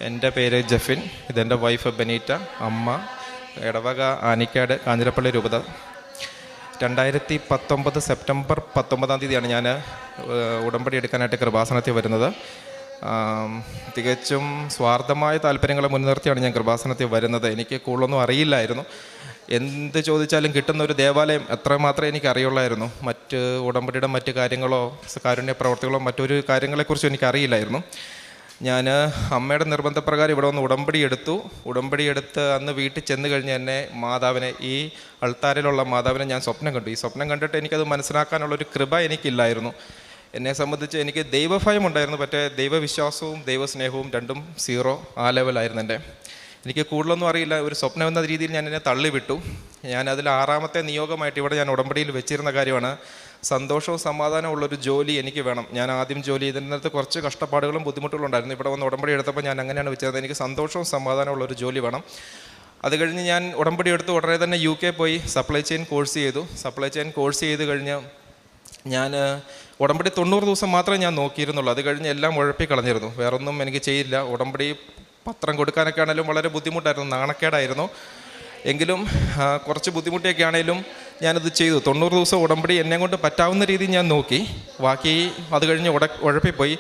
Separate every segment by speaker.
Speaker 1: എൻ്റെ പേര് ജഫിൻ, ഇതെൻ്റെ വൈഫ് ബെനീറ്റ, അമ്മ എടവക ആനിക്കാട് കാഞ്ഞിരപ്പള്ളി രൂപത. 2019 സെപ്റ്റംബർ 19 ഞാൻ ഉടമ്പടി എടുക്കാനായിട്ട് കൃപാസനത്തിൽ വരുന്നത്. തികച്ചും സ്വാർത്ഥമായ താല്പര്യങ്ങളെ മുൻനിർത്തിയാണ് ഞാൻ കൃപാസനത്തിൽ വരുന്നത്. എനിക്ക് കൂടുതലൊന്നും അറിയില്ലായിരുന്നു. എന്ത് ചോദിച്ചാലും കിട്ടുന്ന ഒരു ദേവാലയം എത്രമാത്രം എനിക്ക് അറിയുള്ളായിരുന്നു. മറ്റ് ഉടമ്പടിയുടെ മറ്റ് കാര്യങ്ങളോ കാരുണ്യ പ്രവർത്തികളോ മറ്റൊരു കാര്യങ്ങളെക്കുറിച്ചും എനിക്കറിയില്ലായിരുന്നു. ഞാൻ അമ്മയുടെ നിർബന്ധപ്രകാരം ഇവിടെ വന്ന് ഉടമ്പടി എടുത്ത് അന്ന് വീട്ടിൽ ചെന്ന് കഴിഞ്ഞ് എന്നെ മാതാവിനെ, ഈ അൾത്താരിലുള്ള മാതാവിനെ ഞാൻ സ്വപ്നം കണ്ടു. ഈ സ്വപ്നം കണ്ടിട്ട് എനിക്കത് മനസ്സിലാക്കാനുള്ളൊരു കൃപ എനിക്കില്ലായിരുന്നു. എന്നെ സംബന്ധിച്ച് എനിക്ക് ദൈവഭയം ഉണ്ടായിരുന്നു, പക്ഷേ ദൈവവിശ്വാസവും ദൈവസ്നേഹവും രണ്ടും 0 ആ ലെവലായിരുന്നു എൻ്റെ. എനിക്ക് കൂടുതലൊന്നും അറിയില്ല. ഒരു സ്വപ്നം എന്ന രീതിയിൽ ഞാൻ എന്നെ തള്ളിവിട്ടു. ഞാൻ അതിൽ 6ാമത്തെ നിയോഗമായിട്ട് ഇവിടെ ഞാൻ ഉടമ്പടിയിൽ വെച്ചിരുന്ന കാര്യമാണ് സന്തോഷവും സമാധാനവും ഉള്ളൊരു ജോലി എനിക്ക് വേണം. ഞാൻ ആദ്യം ജോലി ചെയ്തിരുന്നിടത്ത് കുറച്ച് കഷ്ടപ്പാടുകളും ബുദ്ധിമുട്ടുകളും ഉണ്ടായിരുന്നു. ഇവിടെ വന്ന് ഉടമ്പടി എടുത്തപ്പോൾ ഞാൻ അങ്ങനെയാണ് വെച്ചത്, എനിക്ക് സന്തോഷവും സമാധാനവും ഉള്ളൊരു ജോലി വേണം. അത് കഴിഞ്ഞ് ഞാൻ ഉടമ്പടി എടുത്ത് ഉടനെ തന്നെ UK പോയി സപ്ലൈ ചെയിൻ കോഴ്സ് ചെയ്തു. സപ്ലൈ ചെയിൻ കോഴ്സ് ചെയ്ത് കഴിഞ്ഞ് ഞാൻ ഉടമ്പടി 90 ദിവസം മാത്രമേ ഞാൻ നോക്കിയിരുന്നുള്ളൂ. അത് കഴിഞ്ഞ് എല്ലാം ഉഴപ്പി കളഞ്ഞിരുന്നു. വേറൊന്നും എനിക്ക് ചെയ്യില്ല. ഉടമ്പടി പത്രം കൊടുക്കാനൊക്കെ ആണെങ്കിലും വളരെ ബുദ്ധിമുട്ടായിരുന്നു, നാണക്കേടായിരുന്നു. എങ്കിലും കുറച്ച് ബുദ്ധിമുട്ടിയൊക്കെ ആണെങ്കിലും ഞാനത് ചെയ്തു. 90 ദിവസം ഉടമ്പടി എന്നെ കൊണ്ട് പറ്റാവുന്ന രീതിയിൽ ഞാൻ നോക്കി. ബാക്കി അത് കഴിഞ്ഞ് ഉഴപ്പിപ്പോയി.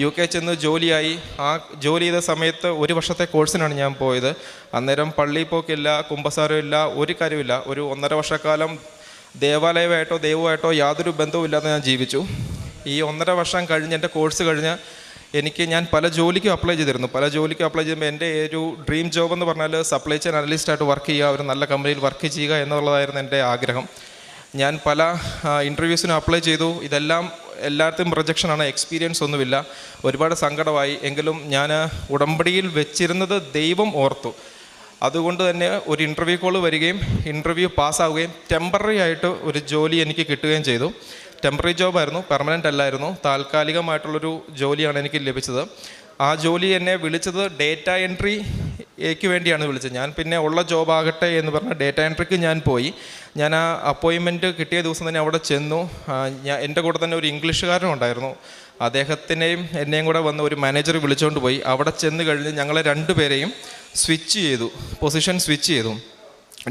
Speaker 1: UK ചെന്ന് ജോലിയായി. ആ ജോലി ചെയ്ത സമയത്ത് 1 വർഷത്തെ കോഴ്സിനാണ് ഞാൻ പോയത്. അന്നേരം പള്ളി പോക്കില്ല, കുമ്പസാരമില്ല, ഒരു കാര്യമില്ല. ഒരു 1.5 വർഷക്കാലം ദേവാലയമായിട്ടോ ദൈവമായിട്ടോ യാതൊരു ബന്ധവുമില്ലാതെ ഞാൻ ജീവിച്ചു. ഈ 1.5 വർഷം കഴിഞ്ഞ് എൻ്റെ കോഴ്സ് കഴിഞ്ഞ് ഞാൻ പല ജോലിക്കും അപ്ലൈ ചെയ്തിരുന്നു. പല ജോലിക്കും അപ്ലൈ ചെയ്യുമ്പോൾ എൻ്റെ ഒരു ഡ്രീം ജോബ് എന്ന് പറഞ്ഞാൽ സപ്ലൈ ചെയിൻ അനലിസ്റ്റായിട്ട് വർക്ക് ചെയ്യുക, ഒരു നല്ല കമ്പനിയിൽ വർക്ക് ചെയ്യുക എന്നുള്ളതായിരുന്നു എൻ്റെ ആഗ്രഹം. ഞാൻ പല ഇൻ്റർവ്യൂസിനും അപ്ലൈ ചെയ്തു. എല്ലായിടത്തും റിജക്ഷനാണ്, എക്സ്പീരിയൻസ് ഒന്നുമില്ല. ഒരുപാട് സങ്കടമായി. എങ്കിലും ഞാൻ ഉടമ്പടിയിൽ വെച്ചിരുന്നത് ദൈവം ഓർത്തു. അതുകൊണ്ട് തന്നെ ഒരു ഇൻ്റർവ്യൂ കോൾ വരികയും ഇൻ്റർവ്യൂ പാസ്സാവുകയും ടെമ്പററി ആയിട്ട് ഒരു ജോലി എനിക്ക് കിട്ടുകയും ചെയ്തു. ടെമ്പററി ജോബായിരുന്നു, പെർമനൻ്റ് അല്ലായിരുന്നു. താൽക്കാലികമായിട്ടുള്ളൊരു ജോലിയാണ് എനിക്ക് ലഭിച്ചത്. ആ ജോലി എന്നെ വിളിച്ചത് ഡേറ്റ എൻട്രിക്ക് വേണ്ടിയാണ് വിളിച്ചത്. ഞാൻ പിന്നെ ഉള്ള ജോബാകട്ടെ എന്ന് പറഞ്ഞാൽ ഡേറ്റ എൻട്രിക്ക് ഞാൻ പോയി. ഞാൻ ആ അപ്പോയിൻമെൻറ്റ് കിട്ടിയ ദിവസം തന്നെ അവിടെ ചെന്നു. എൻ്റെ കൂടെ തന്നെ ഒരു ഇംഗ്ലീഷുകാരനും ഉണ്ടായിരുന്നു. അദ്ദേഹത്തിനെയും എന്നെയും കൂടെ വന്ന് ഒരു മാനേജർ വിളിച്ചുകൊണ്ട് പോയി. അവിടെ ചെന്ന് കഴിഞ്ഞ് ഞങ്ങളെ 2 പേരെയും പൊസിഷൻ സ്വിച്ച് ചെയ്തു.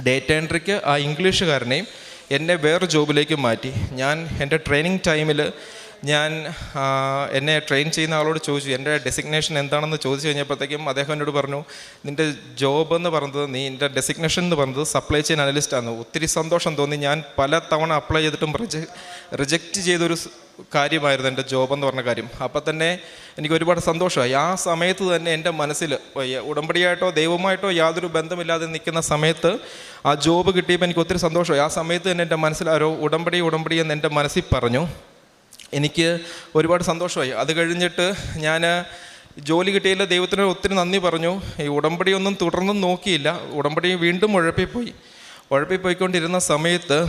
Speaker 1: ഡേറ്റ എൻട്രിക്ക് ആ ഇംഗ്ലീഷുകാരനെയും എന്നെ വേറെ ജോബിലേക്ക് മാറ്റി. ഞാൻ എൻ്റെ ട്രെയിനിങ് ടൈമിൽ എന്നെ ട്രെയിൻ ചെയ്യുന്ന ആളോട് ചോദിച്ചു എൻ്റെ ഡെസിഗ്നേഷൻ എന്താണെന്ന് ചോദിച്ചു കഴിഞ്ഞപ്പോഴത്തേക്കും അദ്ദേഹം എന്നോട് പറഞ്ഞു, നിൻ്റെ ജോബ് എന്ന് പറഞ്ഞത്, നിൻ്റെ ഡെസിഗ്നേഷൻ എന്ന് പറഞ്ഞത് സപ്ലൈ ചെയിൻ അനലിസ്റ്റാണ്. ഒത്തിരി സന്തോഷം തോന്നി. ഞാൻ പല തവണ അപ്ലൈ ചെയ്തിട്ടും റിജക്റ്റ് ചെയ്തൊരു കാര്യമായിരുന്നു എൻ്റെ ജോബ് എന്ന് പറഞ്ഞ കാര്യം. അപ്പം തന്നെ എനിക്ക് ഒരുപാട് സന്തോഷമായി. ആ സമയത്ത് തന്നെ എൻ്റെ മനസ്സിൽ ഉടമ്പടിയായിട്ടോ ദൈവമായിട്ടോ യാതൊരു ബന്ധമില്ലാതെ നിൽക്കുന്ന സമയത്ത് ആ ജോബ് കിട്ടിയപ്പോൾ എനിക്ക് ഒത്തിരി സന്തോഷമായി. ആ സമയത്ത് തന്നെ എൻ്റെ മനസ്സിൽ ആരോ ഉടമ്പടി എന്ന് എൻ്റെ മനസ്സിൽ പറഞ്ഞു. എനിക്ക് ഒരുപാട് സന്തോഷമായി. അത് കഴിഞ്ഞിട്ട് ഞാൻ ജോലി കിട്ടിയില്ല, ദൈവത്തിന് ഒത്തിരി നന്ദി പറഞ്ഞു. ഈ ഉടമ്പടിയൊന്നും തുടർന്നും നോക്കിയില്ല. ഉടമ്പടി വീണ്ടും ഉഴപ്പിപ്പോയിക്കൊണ്ടിരുന്ന സമയത്ത്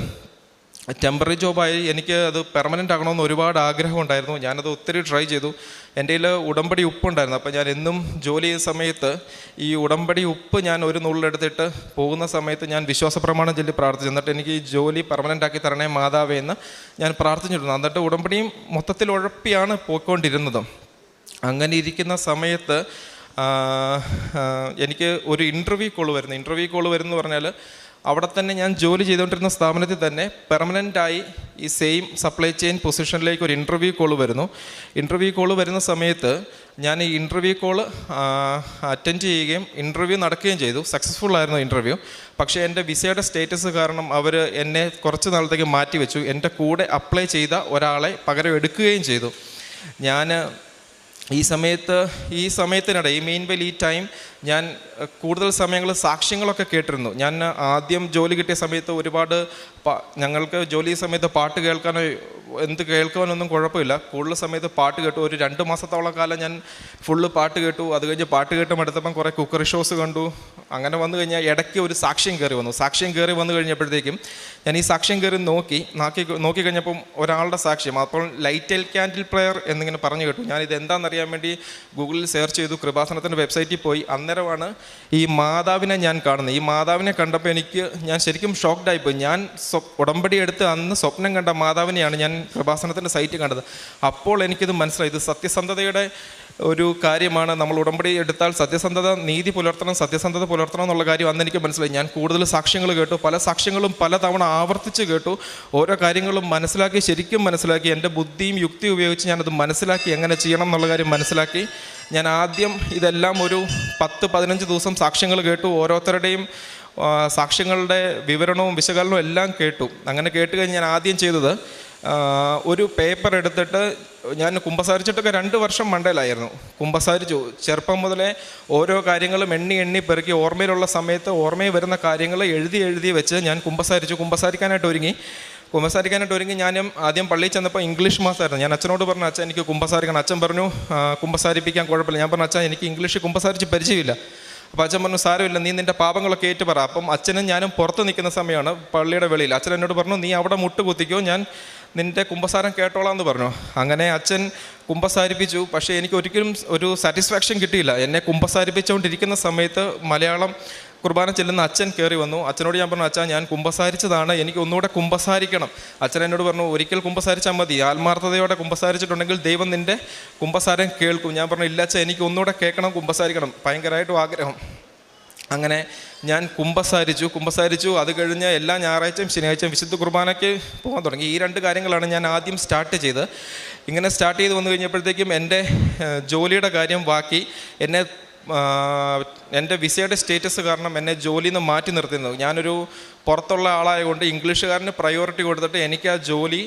Speaker 1: ടെമ്പററി ജോബായി. എനിക്ക് അത് പെർമനൻ്റ് ആകണമെന്ന് ഒരുപാട് ആഗ്രഹം ഉണ്ടായിരുന്നു. ഞാനത് ഒത്തിരി ട്രൈ ചെയ്തു. എൻ്റെ കയ്യിൽ ഉടമ്പടി ഉപ്പുണ്ടായിരുന്നു. അപ്പോൾ ഞാൻ എന്നും ജോലി ചെയ്യുന്ന സമയത്ത് ഈ ഉടമ്പടി ഉപ്പ് ഞാൻ ഒരു നുള്ളെടുത്തിട്ട് പോകുന്ന സമയത്ത് ഞാൻ വിശ്വാസ പ്രമാണം ചൊല്ലി പ്രാർത്ഥിച്ചു. എന്നിട്ട് എനിക്ക് ഈ ജോലി പെർമനൻ്റ് ആക്കി തരണേ മാതാവേ എന്ന് ഞാൻ പ്രാർത്ഥിച്ചിരുന്നു. എന്നിട്ട് ഉടമ്പടിയും മൊത്തത്തിൽ ഉഴപ്പിയാണ് പോയിക്കൊണ്ടിരുന്നത്. അങ്ങനെ ഇരിക്കുന്ന സമയത്ത് എനിക്ക് ഒരു ഇൻ്റർവ്യൂ കോൾ വരുന്നു പറഞ്ഞാൽ അവിടെ തന്നെ ഞാൻ ജോലി ചെയ്തുകൊണ്ടിരുന്ന സ്ഥാപനത്തിൽ തന്നെ പെർമനൻ്റായി ഈ സെയിം സപ്ലൈ ചെയിൻ പൊസിഷനിലേക്ക് ഒരു ഇൻ്റർവ്യൂ കോൾ വരുന്ന സമയത്ത് ഞാൻ ഈ ഇൻ്റർവ്യൂ കോൾ അറ്റൻഡ് ചെയ്യുകയും ഇൻ്റർവ്യൂ നടക്കുകയും ചെയ്തു. സക്സസ്ഫുൾ ആയിരുന്നു ഇൻ്റർവ്യൂ. പക്ഷേ എൻ്റെ വിസയുടെ സ്റ്റേറ്റസ് കാരണം അവർ എന്നെ കുറച്ച് നാളത്തേക്ക് മാറ്റിവെച്ചു. എൻ്റെ കൂടെ അപ്ലൈ ചെയ്ത ഒരാളെ പകരം എടുക്കുകയും ചെയ്തു. ഞാൻ ഈ സമയത്തിനിടെ ഈ ടൈം ഞാൻ കൂടുതൽ സമയങ്ങൾ സാക്ഷ്യങ്ങളൊക്കെ കേട്ടിരുന്നു. ഞാൻ ആദ്യം ജോലി കിട്ടിയ സമയത്ത് ഒരുപാട് ഞങ്ങൾക്ക് ജോലി സമയത്ത് പാട്ട് കേൾക്കാനൊന്നും കുഴപ്പമില്ല. കൂടുതൽ സമയത്ത് പാട്ട് കേട്ടു. ഒരു 2 മാസത്തോളം കാലം ഞാൻ ഫുള്ള് പാട്ട് കേട്ടു. അത് കഴിഞ്ഞ് പാട്ട് കേട്ടും എടുത്തപ്പം കുറേ കുക്കറി ഷോസ് കണ്ടു. അങ്ങനെ വന്നു കഴിഞ്ഞാൽ ഇടയ്ക്ക് ഒരു സാക്ഷ്യം കയറി വന്നു കഴിഞ്ഞപ്പോഴത്തേക്കും ഞാൻ ഈ സാക്ഷ്യം കയറി നോക്കി കഴിഞ്ഞപ്പം ഒരാളുടെ സാക്ഷ്യം, അപ്പോൾ ലൈറ്റ് ക്യാൻഡിൽ പ്രെയർ എന്നിങ്ങനെ പറഞ്ഞു കേട്ടു. ഞാനിത് എന്താണെന്നറിയാൻ വേണ്ടി ഗൂഗിളിൽ സെർച്ച് ചെയ്തു. കൃപാസനത്തിൻ്റെ വെബ്സൈറ്റിൽ പോയി. അന്നേരമാണ് ഈ മാതാവിനെ ഞാൻ കാണുന്നത്. ഈ മാതാവിനെ കണ്ടപ്പോൾ ഞാൻ ശരിക്കും ഷോക്ക്ഡായിപ്പോയി. ഞാൻ ഉടമ്പടി എടുത്ത് അന്ന് സ്വപ്നം കണ്ട മാതാവിനെയാണ് ഞാൻ കൃപാസനത്തിൻ്റെ സൈറ്റിൽ കണ്ടത്. അപ്പോൾ എനിക്കിത് മനസ്സിലായി, ഇത് സത്യസന്ധതയുടെ ഒരു കാര്യമാണ്. നമ്മൾ ഉടമ്പടി എടുത്താൽ നീതി പുലർത്തണം, സത്യസന്ധത പുലർത്തണം എന്നുള്ള കാര്യം അന്ന് എനിക്ക് മനസ്സിലായി. ഞാൻ കൂടുതൽ സാക്ഷ്യങ്ങൾ കേട്ടു, പല സാക്ഷ്യങ്ങളും പലതവണ ആവർത്തിച്ച് കേട്ടു. ഓരോ കാര്യങ്ങളും ശരിക്കും മനസ്സിലാക്കി. എൻ്റെ ബുദ്ധിയും യുക്തിയും ഉപയോഗിച്ച് ഞാനത് മനസ്സിലാക്കി, എങ്ങനെ ചെയ്യണം എന്നുള്ള കാര്യം മനസ്സിലാക്കി. ഞാൻ ആദ്യം ഇതെല്ലാം ഒരു 10-15 ദിവസം സാക്ഷ്യങ്ങൾ കേട്ടു. ഓരോരുത്തരുടെയും സാക്ഷ്യങ്ങളുടെ വിവരണവും വിശകലനവും എല്ലാം കേട്ടു. അങ്ങനെ കേട്ട് കഴിഞ്ഞ് ഞാൻ ആദ്യം ചെയ്തത്, ഒരു പേപ്പർ എടുത്തിട്ട്, ഞാൻ കുമ്പസാരിച്ചിട്ടൊക്കെ 2 വർഷം മണ്ടയിലായിരുന്നു. കുമ്പസാരിച്ചു. ചെറുപ്പം മുതലേ ഓരോ കാര്യങ്ങളും എണ്ണി പെറുക്കി ഓർമ്മയിലുള്ള സമയത്ത് ഓർമ്മയിൽ വരുന്ന കാര്യങ്ങൾ എഴുതി വെച്ച് ഞാൻ കുമ്പസാരിക്കാനായിട്ട് ഒരുങ്ങി. ഞാനും ആദ്യം പള്ളിയിൽ ചെന്നപ്പോൾ ഇംഗ്ലീഷ് മാസമായിരുന്നു. ഞാൻ അച്ഛനോട് പറഞ്ഞു, അച്ഛൻ എനിക്ക് കുമ്പസാരിക്കണം. അച്ഛൻ പറഞ്ഞു കുമ്പസാരിപ്പിക്കാൻ കുഴപ്പമില്ല. ഞാൻ പറഞ്ഞു, അച്ഛൻ എനിക്ക് ഇംഗ്ലീഷ് കുമ്പസാരിച്ച് പരിചയമില്ല. അപ്പോൾ അച്ഛൻ പറഞ്ഞു, സാരമില്ല, നീ നിൻ്റെ പാപങ്ങളൊക്കെ ഏറ്റു പറ. അപ്പം അച്ഛനും ഞാനും പുറത്ത് നിൽക്കുന്ന സമയമാണ്, പള്ളിയുടെ വെളിയിൽ. അച്ഛൻ എന്നോട് പറഞ്ഞു, നീ അവിടെ മുട്ട് കുത്തിക്കോ, ഞാൻ നിൻ്റെ കുമ്പസാരം കേട്ടോളാം എന്ന് പറഞ്ഞു. അങ്ങനെ അച്ഛൻ കുമ്പസാരിപ്പിച്ചു. പക്ഷേ എനിക്ക് ഒരിക്കലും ഒരു സാറ്റിസ്ഫാക്ഷൻ കിട്ടിയില്ല. എന്നെ കുമ്പസാരിപ്പിച്ചുകൊണ്ടിരിക്കുന്ന സമയത്ത് മലയാളം കുർബാന ചെല്ലുന്ന അച്ഛൻ കയറി വന്നു. അച്ഛനോട് ഞാൻ പറഞ്ഞു, അച്ഛാ, ഞാൻ കുമ്പസാരിച്ചതാണ്, എനിക്ക് ഒന്നുകൂടെ കുമ്പസാരിക്കണം. അച്ഛൻ എന്നോട് പറഞ്ഞു, ഒരിക്കൽ കുമ്പസാരിച്ചാൽ മതി, ആത്മാർത്ഥതയോടെ കുമ്പസാരിച്ചിട്ടുണ്ടെങ്കിൽ ദൈവം നിൻ്റെ കുമ്പസാരം കേൾക്കും. ഞാൻ പറഞ്ഞു, ഇല്ല അച്ഛാ, എനിക്ക് ഒന്നുകൂടെ കേൾക്കണം, കുമ്പസാരിക്കണം, ഭയങ്കരമായിട്ടും ആഗ്രഹം. അങ്ങനെ ഞാൻ കുമ്പസാരിച്ചു. അത് കഴിഞ്ഞ് എല്ലാ ഞായറാഴ്ചയും ശനിയാഴ്ചയും വിശുദ്ധ കുർബാനയ്ക്ക് പോകാൻ തുടങ്ങി. ഈ 2 കാര്യങ്ങളാണ് ഞാൻ ആദ്യം സ്റ്റാർട്ട് ചെയ്ത്. ഇങ്ങനെ സ്റ്റാർട്ട് ചെയ്ത് വന്നു കഴിഞ്ഞപ്പോഴത്തേക്കും എൻ്റെ ജോലിയുടെ കാര്യം ബാക്കി. എൻ്റെ വിസയുടെ സ്റ്റേറ്റസ് കാരണം എന്നെ ജോലിയിൽ നിന്ന് മാറ്റി നിർത്തുന്നത്. ഞാനൊരു പുറത്തുള്ള ആളായതുകൊണ്ട് ഇംഗ്ലീഷുകാരന് പ്രയോറിറ്റി കൊടുത്തിട്ട് എനിക്ക് ആ ജോലി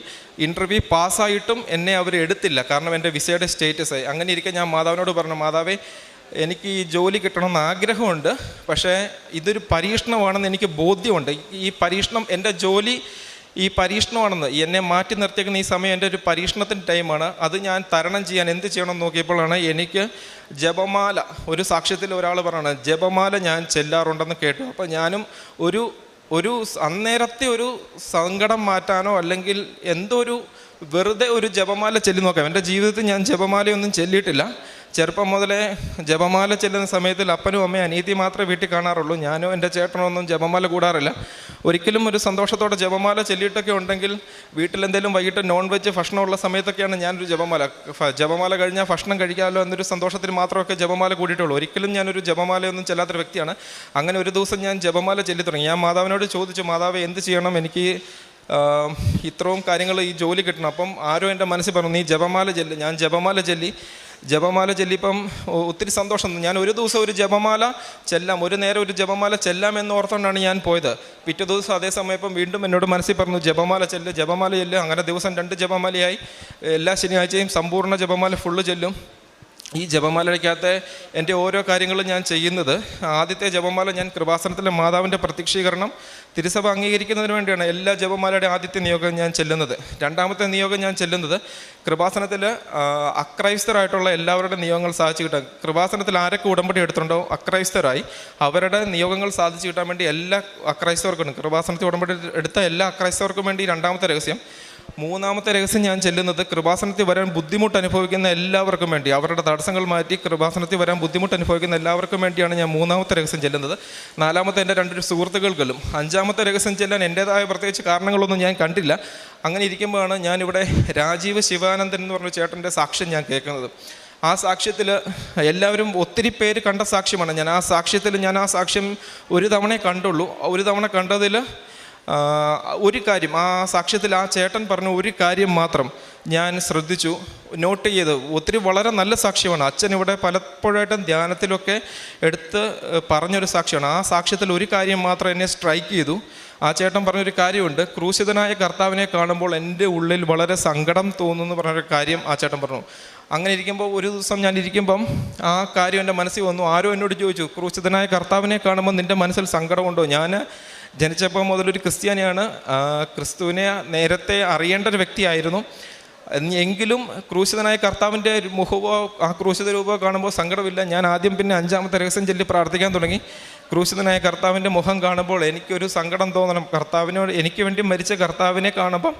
Speaker 1: ഇൻ്റർവ്യൂ പാസ്സായിട്ടും എന്നെ അവർ എടുത്തില്ല, കാരണം എൻ്റെ വിസയുടെ സ്റ്റേറ്റസ്. അങ്ങനെ ഇരിക്കെ ഞാൻ മാതാവിനോട് പറഞ്ഞു, മാതാവേ, എനിക്ക് ഈ ജോലി കിട്ടണമെന്ന് ആഗ്രഹമുണ്ട്, പക്ഷേ ഇതൊരു പരീക്ഷണമാണെന്ന് എനിക്ക് ബോധ്യമുണ്ട്. ഈ പരീക്ഷണം, എൻ്റെ ജോലി ഈ പരീക്ഷണമാണെന്ന്, എന്നെ മാറ്റി നിർത്തിയേക്കുന്ന ഈ സമയം എൻ്റെ ഒരു പരീക്ഷണത്തിൻ്റെ ടൈമാണ്. അത് ഞാൻ തരണം ചെയ്യാൻ എന്ത് ചെയ്യണമെന്ന് നോക്കിയപ്പോഴാണ് എനിക്ക് ജപമാല, ഒരു സാക്ഷ്യത്തിൽ ഒരാൾ പറയണം, ജപമാല ഞാൻ ചെല്ലാറുണ്ടെന്ന് കേട്ടു. അപ്പോൾ ഞാനും ഒരു അന്നേരത്തെ ഒരു സങ്കടം മാറ്റാനോ അല്ലെങ്കിൽ എന്തോ വെറുതെ ഒരു ജപമാല ചെല്ലി നോക്കാം. എൻ്റെ ജീവിതത്തിൽ ഞാൻ ജപമാലയൊന്നും ചെല്ലിയിട്ടില്ല. ചെറുപ്പം മുതലേ ജപമാല ചെല്ലുന്ന സമയത്തിൽ അപ്പനും അമ്മയും അനിയത്തി മാത്രമേ വീട്ടിൽ കാണാറുള്ളൂ. ഞാനും എൻ്റെ ചേട്ടനൊന്നും ജപമാല കൂടാറില്ല. ഒരിക്കലും ഒരു സന്തോഷത്തോടെ ജപമാല ചെല്ലിയിട്ടൊക്കെ ഉണ്ടെങ്കിൽ വീട്ടിലെന്തെങ്കിലും വൈകിട്ട് നോൺ വെജ് ഭക്ഷണമുള്ള സമയത്തൊക്കെയാണ് ഞാനൊരു ജപമാല കഴിഞ്ഞാൽ ഭക്ഷണം കഴിക്കാമല്ലോ എന്നൊരു സന്തോഷത്തിന് മാത്രമൊക്കെ ജപമാല കൂടിയിട്ടുള്ളൂ. ഒരിക്കലും ഞാനൊരു ജപമാലയൊന്നും ചെല്ലാത്തൊരു വ്യക്തിയാണ്. അങ്ങനെ ഒരു ദിവസം ഞാൻ ജപമാല ചെല്ലി തുടങ്ങി. ഞാൻ മാതാവിനോട് ചോദിച്ചു, മാതാവേ, എന്ത് ചെയ്യണം, എനിക്ക് ഇത്രയും കാര്യങ്ങൾ ഈ ജോലി കിട്ടണം. അപ്പം ആരോ എൻ്റെ മനസ്സിൽ പറഞ്ഞു, നീ ജപമാല ചെല്ലി. ഞാൻ ജപമാല ചെല്ലിപ്പം ഒത്തിരി സന്തോഷം. ഞാൻ ഒരു ദിവസം ഒരു ജപമാല ചെല്ലാം, ഒരു നേരം ഒരു ജപമാല ചെല്ലാം എന്ന് ഓർത്തുകൊണ്ടാണ് ഞാൻ പോയത്. പിറ്റേ ദിവസം അതേ സമയം ഇപ്പം വീണ്ടും എന്നോട് മനസ്സിൽ പറഞ്ഞു, ജപമാല ചെല്ല്. അങ്ങനെ ദിവസം 2 ജപമാലയായി. എല്ലാ ശനിയാഴ്ചയും സമ്പൂർണ്ണ ജപമാല ഫുള്ള് ചെല്ലും. ഈ ജപമാലയ്ക്കകത്ത് എൻ്റെ ഓരോ കാര്യങ്ങളും ഞാൻ ചെയ്യുന്നത്, ആദ്യത്തെ ജപമാല ഞാൻ കൃപാസനത്തിലെ മാതാവിൻ്റെ പ്രത്യക്ഷീകരണം തിരുസഭ അംഗീകരിക്കുന്നതിന് വേണ്ടിയാണ് എല്ലാ ജപമാലയുടെ ആദ്യത്തെ നിയോഗം ഞാൻ ചെല്ലുന്നത്. രണ്ടാമത്തെ നിയോഗം ഞാൻ ചെല്ലുന്നത് കൃപാസനത്തിൽ അക്രൈസ്തരായിട്ടുള്ള എല്ലാവരുടെ നിയോഗങ്ങൾ സാധിച്ചു കിട്ടാൻ. കൃപാസനത്തിൽ ആരൊക്കെ ഉടമ്പടി എടുത്തിട്ടുണ്ടോ അക്രൈസ്തരായി, അവരുടെ നിയോഗങ്ങൾ സാധിച്ചു കിട്ടാൻ വേണ്ടി എല്ലാ അക്രൈസ്തവർക്കും, കൃപാസനത്തിൽ ഉടമ്പടി എടുത്ത എല്ലാ അക്രൈസ്തവർക്കും വേണ്ടി രണ്ടാമത്തെ രഹസ്യം. മൂന്നാമത്തെ രഹസ്യം ഞാൻ ചെല്ലുന്നത് കൃപാസനത്തിൽ വരാൻ ബുദ്ധിമുട്ട് അനുഭവിക്കുന്ന എല്ലാവർക്കും വേണ്ടി, അവരുടെ തടസ്സങ്ങൾ മാറ്റി കൃപാസനത്തിൽ വരാൻ ബുദ്ധിമുട്ട് അനുഭവിക്കുന്ന എല്ലാവർക്കും വേണ്ടിയാണ് ഞാൻ മൂന്നാമത്തെ രഹസ്യം ചെല്ലുന്നത്. നാലാമത്തെ എൻ്റെ 2 സുഹൃത്തുക്കൾക്കും. അഞ്ചാമത്തെ രഹസ്യം ചെല്ലാൻ എൻ്റേതായ പ്രത്യേകിച്ച് കാരണങ്ങളൊന്നും ഞാൻ കണ്ടില്ല. അങ്ങനെ ഇരിക്കുമ്പോഴാണ് ഞാനിവിടെ രാജീവ് ശിവാനന്ദൻ എന്ന് പറഞ്ഞ ചേട്ടൻ്റെ സാക്ഷ്യം ഞാൻ കേൾക്കുന്നത്. ആ സാക്ഷ്യത്തിൽ എല്ലാവരും ഒത്തിരി പേര് കണ്ട സാക്ഷ്യമാണ്. ഞാൻ ആ സാക്ഷ്യം ഒരു തവണയേ കണ്ടുള്ളൂ. ഒരു തവണ കണ്ടതിൽ ഒരു കാര്യം, ആ സാക്ഷ്യത്തിൽ ആ ചേട്ടൻ പറഞ്ഞ ഒരു കാര്യം മാത്രം ഞാൻ ശ്രദ്ധിച്ചു, നോട്ട് ചെയ്ത്. ഒത്തിരി വളരെ നല്ല സാക്ഷ്യമാണ്. അച്ഛൻ ഇവിടെ പലപ്പോഴായിട്ടും ധ്യാനത്തിലൊക്കെ എടുത്ത് പറഞ്ഞൊരു സാക്ഷ്യമാണ്. ആ സാക്ഷ്യത്തിൽ ഒരു കാര്യം മാത്രം എന്നെ സ്ട്രൈക്ക് ചെയ്തു. ആ ചേട്ടൻ പറഞ്ഞൊരു കാര്യമുണ്ട്, ക്രൂശിതനായ കർത്താവിനെ കാണുമ്പോൾ എൻ്റെ ഉള്ളിൽ വളരെ സങ്കടം തോന്നുന്നു പറഞ്ഞൊരു കാര്യം ആ ചേട്ടൻ പറഞ്ഞു. അങ്ങനെ ഇരിക്കുമ്പോൾ ഒരു ദിവസം ഞാൻ ഇരിക്കുമ്പം ആ കാര്യം എൻ്റെ മനസ്സിൽ വന്നു. ആരോ എന്നോട് ചോദിച്ചു, ക്രൂശിതനായ കർത്താവിനെ കാണുമ്പോൾ നിൻ്റെ മനസ്സിൽ സങ്കടമുണ്ടോ? ഞാൻ ജനിച്ചപ്പോൾ മുതലൊരു ക്രിസ്ത്യാനിയാണ്. ക്രിസ്തുവിനെ നേരത്തെ അറിയേണ്ട ഒരു വ്യക്തിയായിരുന്നു. എങ്കിലും ക്രൂശിതനായ കർത്താവിൻ്റെ മുഖമോ ആ ക്രൂശിത രൂപമോ കാണുമ്പോൾ സങ്കടമില്ല. ഞാൻ ആദ്യം പിന്നെ 5ാമത്തെ രഹസ്യം ചൊല്ലി പ്രാർത്ഥിക്കാൻ തുടങ്ങി. ക്രൂശിതനായ കർത്താവിൻ്റെ മുഖം കാണുമ്പോൾ എനിക്കൊരു സങ്കടം തോന്നണം. കർത്താവിനോട്, എനിക്ക് വേണ്ടി മരിച്ച കർത്താവിനെ കാണുമ്പം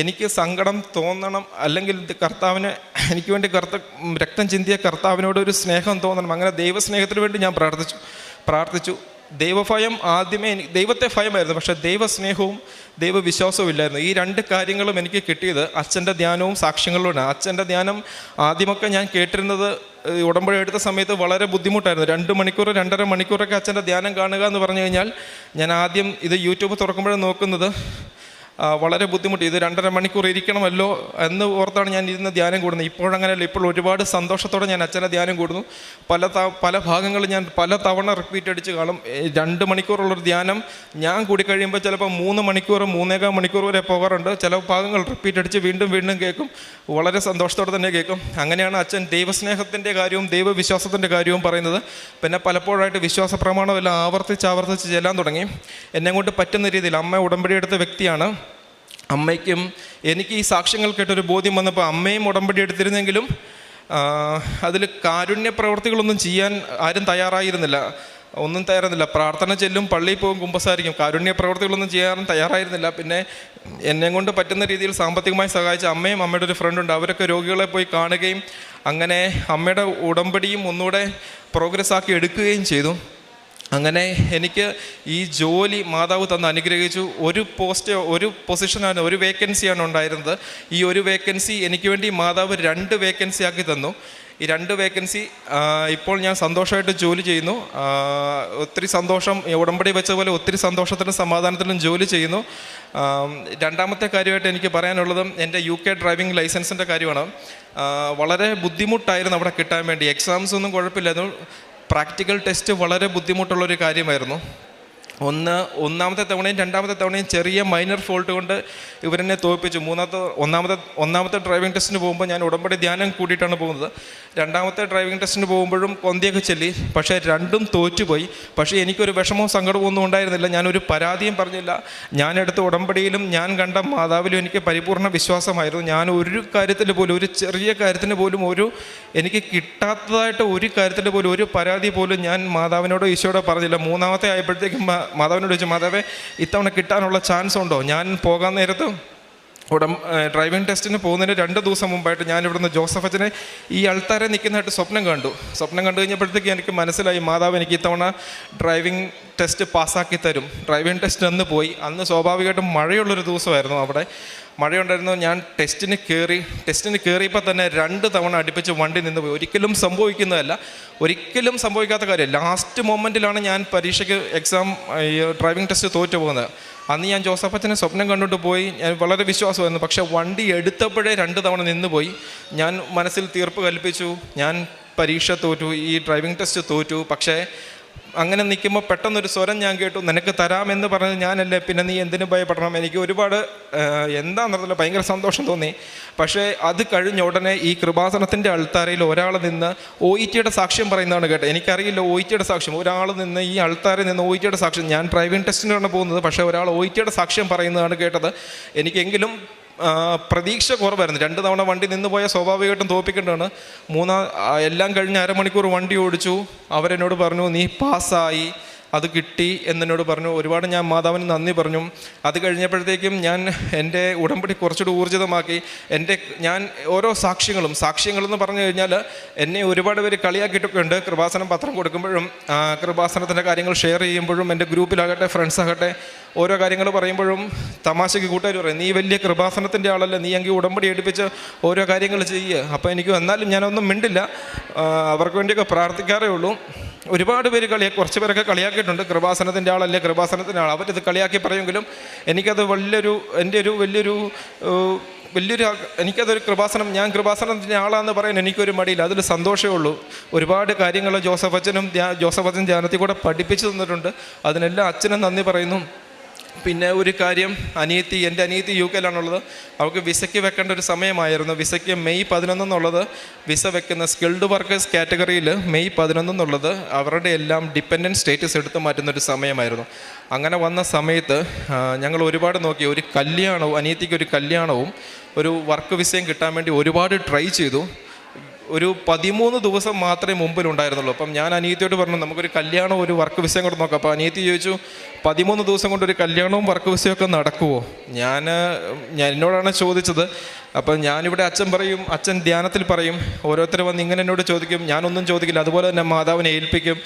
Speaker 1: എനിക്ക് സങ്കടം തോന്നണം, അല്ലെങ്കിൽ കർത്താവിന് എനിക്ക് വേണ്ടി രക്തം ചിന്തിയ കർത്താവിനോട് ഒരു സ്നേഹം തോന്നണം. അങ്ങനെ ദൈവസ്നേഹത്തിന് വേണ്ടി ഞാൻ പ്രാർത്ഥിച്ചു. ദൈവഭയം ആദ്യമേ ദൈവത്തെ ഭയമായിരുന്നു, പക്ഷേ ദൈവസ്നേഹവും ദൈവവിശ്വാസവും ഇല്ലായിരുന്നു. ഈ രണ്ട് കാര്യങ്ങളും എനിക്ക് കിട്ടിയത് അച്ഛൻ്റെ ധ്യാനവും സാക്ഷ്യങ്ങളിലൂടെ. അച്ഛൻ്റെ ധ്യാനം ആദ്യമൊക്കെ ഞാൻ കേട്ടിരുന്നത് ഉടമ്പടി എടുത്ത സമയത്ത് വളരെ ബുദ്ധിമുട്ടായിരുന്നു. 2 മണിക്കൂർ 2.5 മണിക്കൂറൊക്കെ അച്ഛൻ്റെ ധ്യാനം കാണുക എന്ന് പറഞ്ഞു കഴിഞ്ഞാൽ ഞാൻ ആദ്യം ഇത് യൂട്യൂബ് തുറക്കുമ്പോഴും നോക്കുന്നത് വളരെ ബുദ്ധിമുട്ട്. ഇത് 2.5 മണിക്കൂർ ഇരിക്കണമല്ലോ എന്ന് ഓർത്താണ് ഞാൻ ഇരുന്ന് ധ്യാനം കൂടുന്നത്. ഇപ്പോഴങ്ങനെയല്ല. ഇപ്പോൾ ഒരുപാട് സന്തോഷത്തോടെ ഞാൻ അച്ഛനെ ധ്യാനം കൂടുന്നു. പല ഭാഗങ്ങളിൽ ഞാൻ പല തവണ റിപ്പീറ്റ് അടിച്ച് കാണും. 2 മണിക്കൂറുള്ളൊരു ധ്യാനം ഞാൻ കൂടി കഴിയുമ്പോൾ ചിലപ്പോൾ 3 മണിക്കൂർ 3.25 മണിക്കൂർ വരെ പോകാറുണ്ട്. ചില ഭാഗങ്ങൾ റിപ്പീറ്റ് അടിച്ച് വീണ്ടും വീണ്ടും കേൾക്കും. വളരെ സന്തോഷത്തോടെ തന്നെ കേൾക്കും. അങ്ങനെയാണ് അച്ഛൻ ദൈവസ്നേഹത്തിൻ്റെ കാര്യവും ദൈവവിശ്വാസത്തിൻ്റെ കാര്യവും പറയുന്നത്. പിന്നെ പലപ്പോഴായിട്ട് വിശ്വാസ പ്രമാണമെല്ലാം ആവർത്തിച്ച് ചെല്ലാൻ തുടങ്ങി. എന്നെ കൊണ്ട് പറ്റുന്ന രീതിയിൽ. അമ്മ ഉടമ്പടി എടുത്ത വ്യക്തിയാണ്. അമ്മയ്ക്കും എനിക്ക് ഈ സാക്ഷ്യങ്ങൾ കേട്ടൊരു ബോധ്യം വന്നപ്പോൾ അമ്മയും ഉടമ്പടി എടുത്തിരുന്നെങ്കിലും അതിൽ കാരുണ്യ പ്രവർത്തികളൊന്നും ചെയ്യാൻ ആരും തയ്യാറായിരുന്നില്ല. പ്രാർത്ഥന ചെല്ലും, പള്ളിയിൽ പോകും, കുമ്പസാരിക്കും. കാരുണ്യ പ്രവർത്തികളൊന്നും ചെയ്യാൻ തയ്യാറായിരുന്നില്ല. പിന്നെ എന്നെ കൊണ്ട് പറ്റുന്ന രീതിയിൽ സാമ്പത്തികമായി സഹായിച്ച അമ്മയും അമ്മയുടെ ഒരു ഫ്രണ്ടുണ്ട്. അവരൊക്കെ രോഗികളെ പോയി കാണുകയും അങ്ങനെ അമ്മയുടെ ഉടമ്പടിയും ഒന്നുകൂടെ പ്രോഗ്രസ് ആക്കി എടുക്കുകയും ചെയ്തു. അങ്ങനെ എനിക്ക് ഈ ജോലി മാതാവ് തന്ന് അനുഗ്രഹിച്ചു. ഒരു പൊസിഷനാണ്, ഒരു വേക്കൻസിയാണ് ഉണ്ടായിരുന്നത്. ഈ ഒരു വേക്കൻസി എനിക്ക് വേണ്ടി മാതാവ് 2 വേക്കൻസി ആക്കി തന്നു. ഈ 2 വേക്കൻസി ഇപ്പോൾ ഞാൻ സന്തോഷമായിട്ട് ജോലി ചെയ്യുന്നു. ഒത്തിരി സന്തോഷം. ഉടമ്പടി വെച്ച പോലെ ഒത്തിരി സന്തോഷത്തിനും സമാധാനത്തിനും ജോലി ചെയ്യുന്നു. രണ്ടാമത്തെ കാര്യമായിട്ട് എനിക്ക് പറയാനുള്ളത് എൻ്റെ UK ഡ്രൈവിംഗ് ലൈസൻസിൻ്റെ കാര്യമാണ്. വളരെ ബുദ്ധിമുട്ടായിരുന്നു അവിടെ കിട്ടാൻ വേണ്ടി. എക്സാംസ് ഒന്നും കുഴപ്പമില്ലായിരുന്നു. പ്രാക്ടിക്കൽ ടെസ്റ്റ് വളരെ ബുദ്ധിമുട്ടുള്ളൊരു കാര്യമായിരുന്നു. ഒന്നാമത്തെ തവണയും 2ാമത്തെ തവണയും ചെറിയ മൈനർ ഫോൾട്ട് കൊണ്ട് ഇവരെന്നെ തോൽപ്പിച്ചു. ഒന്നാമത്തെ ഡ്രൈവിംഗ് ടെസ്റ്റിന് പോകുമ്പോൾ ഞാൻ ഉടമ്പടി ധ്യാനം കൂടിയിട്ടാണ് പോകുന്നത്. 2ാമത്തെ ഡ്രൈവിംഗ് ടെസ്റ്റിന് പോകുമ്പോഴും കൊന്തിയൊക്കെ ചെല്ലി. പക്ഷേ 2ഉം തോറ്റുപോയി. പക്ഷേ എനിക്കൊരു വിഷമവും സങ്കടവും ഒന്നും ഉണ്ടായിരുന്നില്ല. ഞാനൊരു പരാതിയും പറഞ്ഞില്ല. ഞാനെടുത്ത ഉടമ്പടിയിലും ഞാൻ കണ്ട മാതാവിലും എനിക്ക് പരിപൂർണ്ണ വിശ്വാസമായിരുന്നു. ഞാൻ ഒരു കാര്യത്തിൽ പോലും, ഒരു ചെറിയ കാര്യത്തിന് പോലും, എനിക്ക് കിട്ടാത്തതായിട്ട് ഒരു കാര്യത്തിൽ പോലും ഒരു പരാതി പോലും ഞാൻ മാതാവിനോടോ ഈശോയോടോ പറഞ്ഞില്ല. 3ാമത്തെ ആയപ്പോഴത്തേക്കും മാതാവിനോട് ചോദിച്ചു, മാതാവേ ഇത്തവണ കിട്ടാനുള്ള ചാൻസ് ഉണ്ടോ? ഞാൻ പോകാൻ നേരത്ത് ഡ്രൈവിംഗ് ടെസ്റ്റിന് പോകുന്നതിന് 2 ദിവസം മുമ്പായിട്ട് ഞാൻ ഇവിടുന്ന് ജോസഫ് അച്ഛനെ ഈ അൾത്താരെ നിൽക്കുന്നതായിട്ട് സ്വപ്നം കണ്ടു കഴിഞ്ഞപ്പോഴത്തേക്ക് എനിക്ക് മനസ്സിലായി മാതാവ് എനിക്ക് ഇത്തവണ ഡ്രൈവിംഗ് ടെസ്റ്റ് പാസ്സാക്കി തരും. ഡ്രൈവിംഗ് ടെസ്റ്റ് അന്ന് പോയി. അന്ന് സ്വാഭാവികമായിട്ടും മഴയുള്ളൊരു ദിവസമായിരുന്നു. അവിടെ മഴയുണ്ടായിരുന്നു. ഞാൻ ടെസ്റ്റിന് കയറിയപ്പോൾ തന്നെ 2 തവണ അടുപ്പിച്ച് വണ്ടി നിന്ന് പോയി. ഒരിക്കലും സംഭവിക്കാത്ത കാര്യം. ലാസ്റ്റ് മൊമെൻറ്റിലാണ് ഞാൻ പരീക്ഷയ്ക്ക് ഡ്രൈവിംഗ് ടെസ്റ്റ് തോറ്റു പോകുന്നത്. അന്ന് ഞാൻ ജോസഫ് അച്ഛനെ സ്വപ്നം കണ്ടിട്ട് പോയി. ഞാൻ വളരെ വിശ്വാസമായിരുന്നു. പക്ഷേ വണ്ടി എടുത്തപ്പോഴേ 2 തവണ നിന്ന് പോയി. ഞാൻ മനസ്സിൽ തീർപ്പ് കൽപ്പിച്ചു, ഞാൻ പരീക്ഷ തോറ്റു, ഈ ഡ്രൈവിംഗ് ടെസ്റ്റ് തോറ്റു. പക്ഷേ അങ്ങനെ നിൽക്കുമ്പോൾ പെട്ടെന്നൊരു സ്വരം ഞാൻ കേട്ടു, നിനക്ക് തരാമെന്ന് പറഞ്ഞത് ഞാനല്ലേ, പിന്നെ നീ എന്തിനു ഭയപ്പെടണം. എനിക്ക് ഒരുപാട് എന്താണെന്നറിയില്ല, ഭയങ്കര സന്തോഷം തോന്നി. പക്ഷേ അത് കഴിഞ്ഞ ഉടനെ ഈ കൃപാസനത്തിൻ്റെ അൾത്താരയിൽ ഒരാൾ നിന്ന് OETയുടെ സാക്ഷ്യം പറയുന്നതാണ് കേട്ടത്. എനിക്കറിയില്ല OETയുടെ സാക്ഷ്യം. ഒരാൾ നിന്ന് ഈ അൾത്താരയിൽ നിന്ന് OETയുടെ സാക്ഷ്യം. ഞാൻ ഡ്രൈവിംഗ് ടെസ്റ്റിനാണ് പോകുന്നത്, പക്ഷേ ഒരാൾ OETയുടെ സാക്ഷ്യം പറയുന്നതാണ് കേട്ടത്. എനിക്കെങ്കിലും പ്രതീക്ഷ കുറവായിരുന്നു. 2 തവണ വണ്ടി നിന്ന് പോയാൽ സ്വാഭാവികമായിട്ടും തോൽപ്പിക്കേണ്ടതാണ്. എല്ലാം കഴിഞ്ഞ് അരമണിക്കൂർ വണ്ടി ഓടിച്ചു. അവരെന്നോട് പറഞ്ഞു, നീ പാസ്സായി, അത് കിട്ടി എന്നോട് പറഞ്ഞു. ഒരുപാട് ഞാൻ മാതാവിന് നന്ദി പറഞ്ഞു. അത് കഴിഞ്ഞപ്പോഴത്തേക്കും ഞാൻ എൻ്റെ ഉടമ്പടി കുറച്ചുകൂടി ഊർജിതമാക്കി. ഞാൻ ഓരോ സാക്ഷ്യങ്ങളെന്ന് പറഞ്ഞു കഴിഞ്ഞാൽ എന്നെ ഒരുപാട് പേര് കളിയാക്കിയിട്ടൊക്കെ ഉണ്ട്. കൃപാസനം പത്രം കൊടുക്കുമ്പോഴും കൃപാസനത്തിൻ്റെ കാര്യങ്ങൾ ഷെയർ ചെയ്യുമ്പോഴും എൻ്റെ ഗ്രൂപ്പിലാകട്ടെ ഫ്രണ്ട്സാകട്ടെ ഓരോ കാര്യങ്ങൾ പറയുമ്പോഴും തമാശയ്ക്ക് കൂട്ടുകാർ പറയും, നീ വലിയ കൃപാസനത്തിൻ്റെ ആളല്ല, നീ എങ്കിൽ ഉടമ്പടി എടുപ്പിച്ച് ഓരോ കാര്യങ്ങൾ ചെയ്യുക. അപ്പോൾ എനിക്ക് എന്നാലും ഞാനൊന്നും മിണ്ടില്ല. അവർക്ക് വേണ്ടിയൊക്കെ പ്രാർത്ഥിക്കാറേ ഉള്ളൂ. ഒരുപാട് പേര് കുറച്ച് പേരൊക്കെ കളിയാക്കിയിട്ടുണ്ട്, കൃപാസനത്തിൻ്റെ ആളല്ലേ, കൃപാസനത്തിൻ്റെ ആൾ. അവരിത് കളിയാക്കി പറയുമെങ്കിലും എനിക്കത് എനിക്കതൊരു ഞാൻ കൃപാസനത്തിൻ്റെ ആളാന്ന് പറയാൻ എനിക്കൊരു മടിയില്ല. അതിൽ സന്തോഷമേ ഉള്ളൂ. ഒരുപാട് കാര്യങ്ങൾ ജോസഫ് അച്ഛൻ ധ്യാനത്തിൽ കൂടെ പഠിപ്പിച്ചു തന്നിട്ടുണ്ട്. അതിനെല്ലാം അച്ഛനും നന്ദി പറയുന്നു. പിന്നെ ഒരു കാര്യം, എൻ്റെ അനിയത്തി UK-ലാണുള്ളത്. അവൾക്ക് വിസയ്ക്ക് വെക്കേണ്ട ഒരു സമയമായിരുന്നു. വിസയ്ക്ക് മെയ് 11 എന്നുള്ളത് വിസ വെക്കുന്ന സ്കിൽഡ് വർക്കേഴ്സ് കാറ്റഗറിയിൽ മെയ് 11 എന്നുള്ളത് അവരുടെ എല്ലാം ഡിപ്പെൻഡൻറ്റ് സ്റ്റേറ്റസ് എടുത്ത് മാറ്റുന്നൊരു സമയമായിരുന്നു. അങ്ങനെ വന്ന സമയത്ത് ഞങ്ങൾ ഒരുപാട് നോക്കി. അനിയത്തിക്ക് ഒരു കല്യാണവും ഒരു വർക്ക് വിസയും കിട്ടാൻ വേണ്ടി ഒരുപാട് ട്രൈ ചെയ്തു. ഒരു 13 ദിവസം മാത്രമേ മുമ്പിലുണ്ടായിരുന്നുള്ളൂ. അപ്പം ഞാൻ അനിയത്തിയോട് പറഞ്ഞു നമുക്കൊരു കല്യാണം ഒരു വർക്ക് വിസയും കൂടെ നോക്കാം. അപ്പോൾ അനിയത്തി ചോദിച്ചു 13 ദിവസം കൊണ്ട് ഒരു കല്യാണവും വർക്ക് വിസയൊക്കെ നടക്കുമോ? ഞാൻ എന്നോടാണ് ചോദിച്ചത്. അപ്പം ഞാനിവിടെ അച്ഛൻ ധ്യാനത്തിൽ പറയും, ഓരോരുത്തർ വന്ന് ഇങ്ങനെ എന്നോട് ചോദിക്കും, ഞാനൊന്നും ചോദിക്കില്ല. അതുപോലെ തന്നെ മാതാവിനെ ഏൽപ്പിക്കും.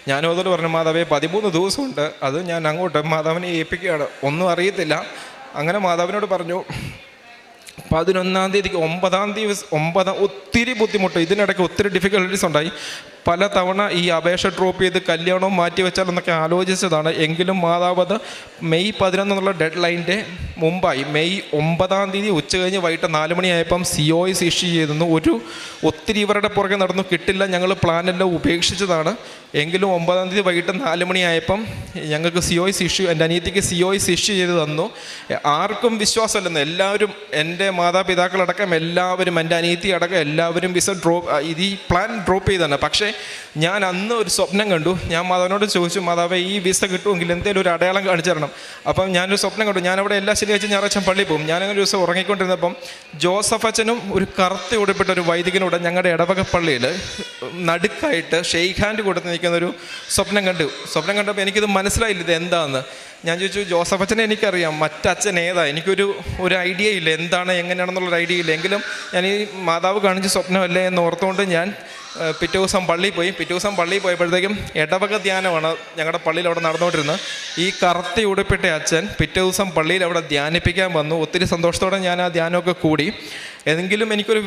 Speaker 1: ഞാനും അതുപോലെ പറഞ്ഞു, മാതാവേ 13 ദിവസമുണ്ട്, അത് ഞാൻ അങ്ങോട്ട് മാതാവിനെ ഏൽപ്പിക്കുകയാണ്, ഒന്നും അറിയത്തില്ല. അങ്ങനെ മാതാവിനോട് പറഞ്ഞു. 11-ാം തീയതിക്ക് 9-ാം തീയതി ഒത്തിരി ബുദ്ധിമുട്ട്, ഇതിനിടയ്ക്ക് ഒത്തിരി ഡിഫിക്കൽട്ടീസ് ഉണ്ടായി. പല തവണ ഈ അപേക്ഷ ഡ്രോപ്പ് ചെയ്ത് കല്യാണവും മാറ്റി വെച്ചാലെന്നൊക്കെ ആലോചിച്ചതാണ്. എങ്കിലും മാതാവ് അത് മെയ് 11 എന്നുള്ള ഡെഡ് ലൈൻ്റെ മുമ്പായി മെയ് 9-ാം തീയതി ഉച്ച കഴിഞ്ഞ് വൈകിട്ട് 4 മണിയായപ്പം COS ഇഷ്യൂ ചെയ്തിരുന്നു. ഒത്തിരി ഇവരുടെ പുറകെ നടന്നു, കിട്ടില്ല, ഞങ്ങൾ പ്ലാനെല്ലാം ഉപേക്ഷിച്ചതാണ്. എങ്കിലും 9-ാം തീയതി വൈകിട്ട് 4 മണിയായപ്പം ഞങ്ങൾക്ക് COS ഇഷ്യൂ, എൻ്റെ അനിയത്തിക്ക് COS ഇഷ്യൂ ചെയ്ത് തന്നു. ആർക്കും വിശ്വാസമല്ലെന്ന്, എല്ലാവരും എൻ്റെ മാതാപിതാക്കളടക്കം എല്ലാവരും, എൻ്റെ അനിയത്തി അടക്കം എല്ലാവരും ഈ പ്ലാൻ ഡ്രോപ്പ് ചെയ്താണ്. പക്ഷേ ഞാൻ അന്ന് ഒരു സ്വപ്നം കണ്ടു. ഞാൻ മാതാവിനോട് ചോദിച്ചു, മാതാവേ ഈ വിസ കിട്ടുമെങ്കിൽ എന്തെങ്കിലും ഒരു അടയാളം കാണിച്ചു തരണം. അപ്പം ഞാനൊരു സ്വപ്നം കണ്ടു. ഞാനവിടെ എല്ലാ ശനിയാഴ്ച ഞായറാഴ്ച പള്ളിയിൽ പോകും. ഞാനങ്ങനെ ഒരു ദിവസം ഉറങ്ങിക്കൊണ്ടിരുന്നപ്പം ജോസഫ് അച്ഛനും ഒരു കറുത്ത ഉടുപ്പിട്ട ഒരു വൈദികനൂടെ ഞങ്ങളുടെ ഇടവക പള്ളിയിൽ നടുക്കായിട്ട് ഷെയ്ക്ക് ഹാൻഡ് കൊടുത്ത് നിൽക്കുന്നൊരു സ്വപ്നം കണ്ടപ്പോൾ എനിക്കിത് മനസ്സിലായില്ല ഇത് എന്താണെന്ന്. ഞാൻ ചോദിച്ചു, ജോസഫ് അച്ഛനെ എനിക്കറിയാം, മറ്റച്ഛൻ ഏതാ, എനിക്കൊരു ഐഡിയ ഇല്ല, എന്താണ് എങ്ങനെയാണെന്നുള്ളൊരു ഐഡിയ ഇല്ല. എങ്കിലും ഞാൻ ഈ മാതാവ് കാണിച്ച സ്വപ്നമല്ലേ എന്ന് ഓർത്തുകൊണ്ട് ഞാൻ പിറ്റേ ദിവസം പള്ളിയിൽ പോയപ്പോഴത്തേക്കും ഇടവക ധ്യാനമാണ് ഞങ്ങളുടെ പള്ളിയിൽ അവിടെ നടന്നുകൊണ്ടിരുന്നത്. ഈ കറുത്ത ഉടുപ്പിട്ട അച്ഛൻ പിറ്റേ ദിവസം പള്ളിയിൽ അവിടെ ധ്യാനിപ്പിക്കാൻ വന്നു. ഒത്തിരി സന്തോഷത്തോടെ ഞാൻ ആ ധ്യാനമൊക്കെ കൂടി. എങ്കിലും എനിക്കൊരു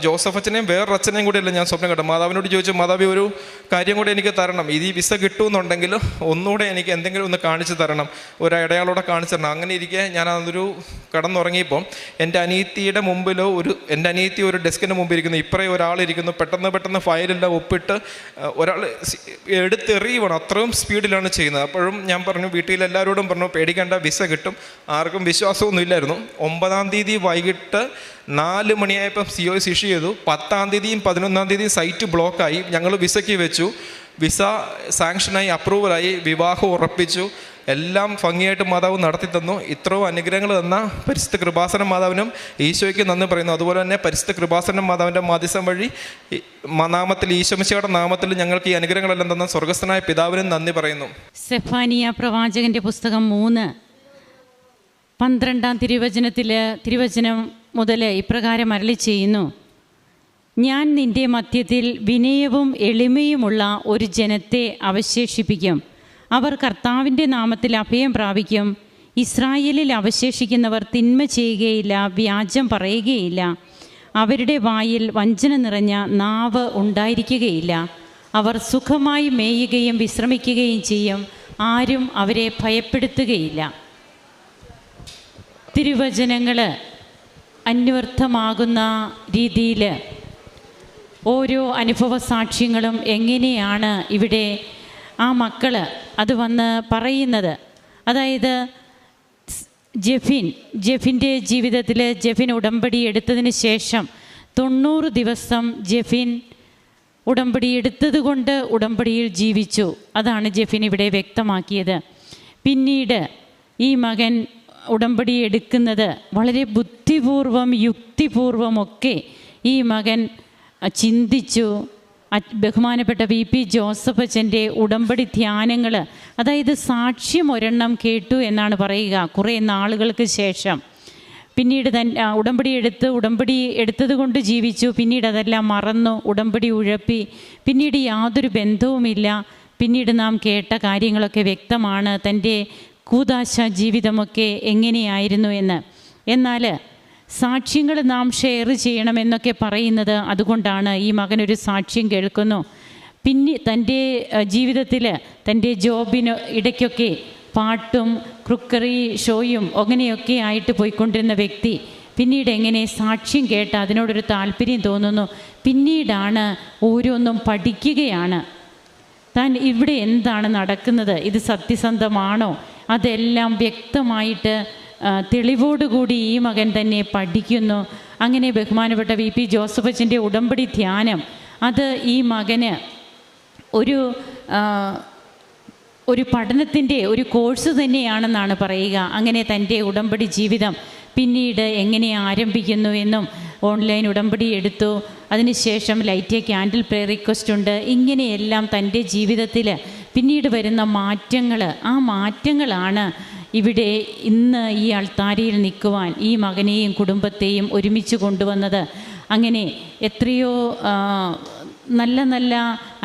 Speaker 1: ജോസഫ് അച്ഛനെയും വേറൊരു അച്ഛനെയും കൂടിയല്ല ഞാൻ സ്വപ്നം കണ്ടു. മാതാവിനോട് ചോദിച്ചു, മാതാവി ഒരു കാര്യം കൂടി എനിക്ക് തരണം, ഇത് ഈ വിസ കിട്ടുമെന്നുണ്ടെങ്കിൽ ഒന്നുകൂടെ എനിക്ക് എന്തെങ്കിലും ഒന്ന് കാണിച്ചു തരണം, ഒരു അടയാളോടെ കാണിച്ചു തരണം. അങ്ങനെ ഇരിക്കെ ഞാൻ അതൊരു കടന്നുറങ്ങിയപ്പോൾ എൻ്റെ അനിയത്തിയുടെ മുമ്പിലോ എൻ്റെ അനിയത്തി ഒരു ഡെസ്കിൻ്റെ മുമ്പിൽ ഇരിക്കുന്നു, ഇപ്പറേ ഒരാളിരിക്കുന്നു. പെട്ടെന്ന് ഫയലെല്ലാം ഒപ്പിട്ട് ഒരാൾ എടുത്തെറിയുവാണ്, അത്രയും സ്പീഡിലാണ് ചെയ്യുന്നത്. അപ്പോഴും ഞാൻ പറഞ്ഞു, വീട്ടിലെല്ലാവരോടും പറഞ്ഞു, പേടിക്കേണ്ട, വിസ കിട്ടും. ആർക്കും വിശ്വാസമൊന്നും ഇല്ലായിരുന്നു. 9-ാം തീയതി വൈകിട്ട് 4 മണിയായപ്പം COS ഇഷ്യൂ ചെയ്തു. 10-ാം തീയതിയും 11-ാം തീയതിയും സൈറ്റ് ബ്ലോക്കായി. ഞങ്ങൾ വിസയ്ക്ക് വെച്ചു. വിസ സാങ്ഷനായി, അപ്രൂവലായി, വിവാഹം ഉറപ്പിച്ചു. എല്ലാം ഭംഗിയായിട്ട് മാതാവ് നടത്തി തന്നു. ഇത്രയും അനുഗ്രഹങ്ങൾ തന്ന പരിശുദ്ധ കൃപാസന മാതാവിനും ഈശോയ്ക്ക് നന്ദി പറയുന്നു. അതുപോലെ തന്നെ പരിശുദ്ധ കൃപാസന മാതാവിൻ്റെ മാധ്യസ്ഥം വഴി നാമത്തിൽ, ഈശോമിശിഹായുടെ നാമത്തിൽ ഞങ്ങൾക്ക് ഈ അനുഗ്രഹങ്ങളെല്ലാം തന്ന സ്വർഗസ്ഥനായ പിതാവിനും നന്ദി പറയുന്നു.
Speaker 2: സെഫാനിയ പ്രവാചകൻ്റെ പുസ്തകം 3:12 തിരുവചനം മുതൽ ഇപ്രകാരം അരുളി ചെയ്യുന്നു: ഞാൻ നിൻ്റെ മധ്യത്തിൽ വിനയവും എളിമയുമുള്ള ഒരു ജനത്തെ അവശേഷിപ്പിക്കും. അവർ കർത്താവിൻ്റെ നാമത്തിൽ അഭയം പ്രാപിക്കും. ഇസ്രായേലിൽ അവശേഷിക്കുന്നവർ തിന്മ ചെയ്യുകയില്ല, വ്യാജം പറയുകയില്ല. അവരുടെ വായിൽ വഞ്ചന നിറഞ്ഞ നാവ് ഉണ്ടായിരിക്കുകയില്ല. അവർ സുഖമായി മേയുകയും വിശ്രമിക്കുകയും ചെയ്യും. ആരും അവരെ ഭയപ്പെടുത്തുകയില്ല. തിരുവചനങ്ങൾ അന്വർത്ഥമാകുന്ന രീതിയിൽ ഓരോ അനുഭവ സാക്ഷ്യങ്ങളും എങ്ങനെയാണ് ഇവിടെ ആ മക്കൾ അത് വന്ന് പറയുന്നത്. അതായത് ജെഫിൻ്റെ ജീവിതത്തിൽ ജെഫിൻ ഉടമ്പടി എടുത്തതിന് ശേഷം 90 ദിവസം ജെഫിൻ ഉടമ്പടി എടുത്തത് കൊണ്ട് ഉടമ്പടിയിൽ ജീവിച്ചു. അതാണ് ജെഫിൻ ഇവിടെ വ്യക്തമാക്കിയത്. പിന്നീട് ഈ മകൻ ഉടമ്പടി എടുക്കുന്നത് വളരെ ബുദ്ധിപൂർവം, യുക്തിപൂർവമൊക്കെ ഈ മകൻ ചിന്തിച്ചു. ബഹുമാനപ്പെട്ട VP ജോസഫ് അച്ഛൻ്റെ ഉടമ്പടി ധ്യാനങ്ങൾ, അതായത് സാക്ഷ്യം ഒരെണ്ണം കേട്ടു എന്നാണ് പറയുക. കുറേ നാളുകൾക്ക് ശേഷം പിന്നീട് ഉടമ്പടി എടുത്തത് കൊണ്ട് ജീവിച്ചു. പിന്നീട് അതെല്ലാം മറന്നു, ഉടമ്പടി ഉഴപ്പി. പിന്നീട് യാതൊരു ബന്ധവുമില്ല. പിന്നീട് നാം കേട്ട കാര്യങ്ങളൊക്കെ വ്യക്തമാണ്, തൻ്റെ കൂദാശ ജീവിതമൊക്കെ എങ്ങനെയായിരുന്നു എന്ന്. എന്നാൽ സാക്ഷ്യങ്ങൾ നാം ഷെയർ ചെയ്യണമെന്നൊക്കെ പറയുന്നത് അതുകൊണ്ടാണ്. ഈ മകനൊരു സാക്ഷ്യം കേൾക്കുന്നു. പിന്നെ തൻ്റെ ജീവിതത്തിൽ തൻ്റെ ജോബിന് ഇടയ്ക്കൊക്കെ പാട്ടും ക്രുക്കറി ഷോയും അങ്ങനെയൊക്കെ ആയിട്ട് പോയിക്കൊണ്ടിരുന്ന വ്യക്തി പിന്നീട് എങ്ങനെ സാക്ഷ്യം കേട്ട് അതിനോടൊരു താല്പര്യം തോന്നുന്നു. പിന്നീടാണ് ഓരോന്നും പഠിക്കുകയാണ്. താൻ ഇവിടെ എന്താണ് നടക്കുന്നത്, ഇത് സത്യസന്ധമാണോ, അതെല്ലാം വ്യക്തമായിട്ട് തെളിവോടുകൂടി ഈ മകൻ തന്നെ പഠിക്കുന്നു. അങ്ങനെ ബഹുമാനപ്പെട്ട VP ജോസഫ് അച്ഛൻ്റെ ഉടമ്പടി ധ്യാനം അത് ഈ മകന് ഒരു പഠനത്തിൻ്റെ ഒരു കോഴ്സ് തന്നെയാണെന്നാണ് പറയുക. അങ്ങനെ തൻ്റെ ഉടമ്പടി ജീവിതം പിന്നീട് എങ്ങനെ ആരംഭിക്കുന്നു എന്നും, ഓൺലൈൻ ഉടമ്പടി എടുത്തു, അതിനുശേഷം light A candle pray request ഉണ്ട്. ഇങ്ങനെയെല്ലാം തൻ്റെ ജീവിതത്തിൽ പിന്നീട് വരുന്ന മാറ്റങ്ങൾ, ആ മാറ്റങ്ങളാണ് ഇവിടെ ഇന്ന് ഈ അൾത്താരയിൽ നിൽക്കുവാൻ ഈ മകനെയും കുടുംബത്തെയും ഒരുമിച്ച് കൊണ്ടുവന്നത്. അങ്ങനെ എത്രയോ നല്ല നല്ല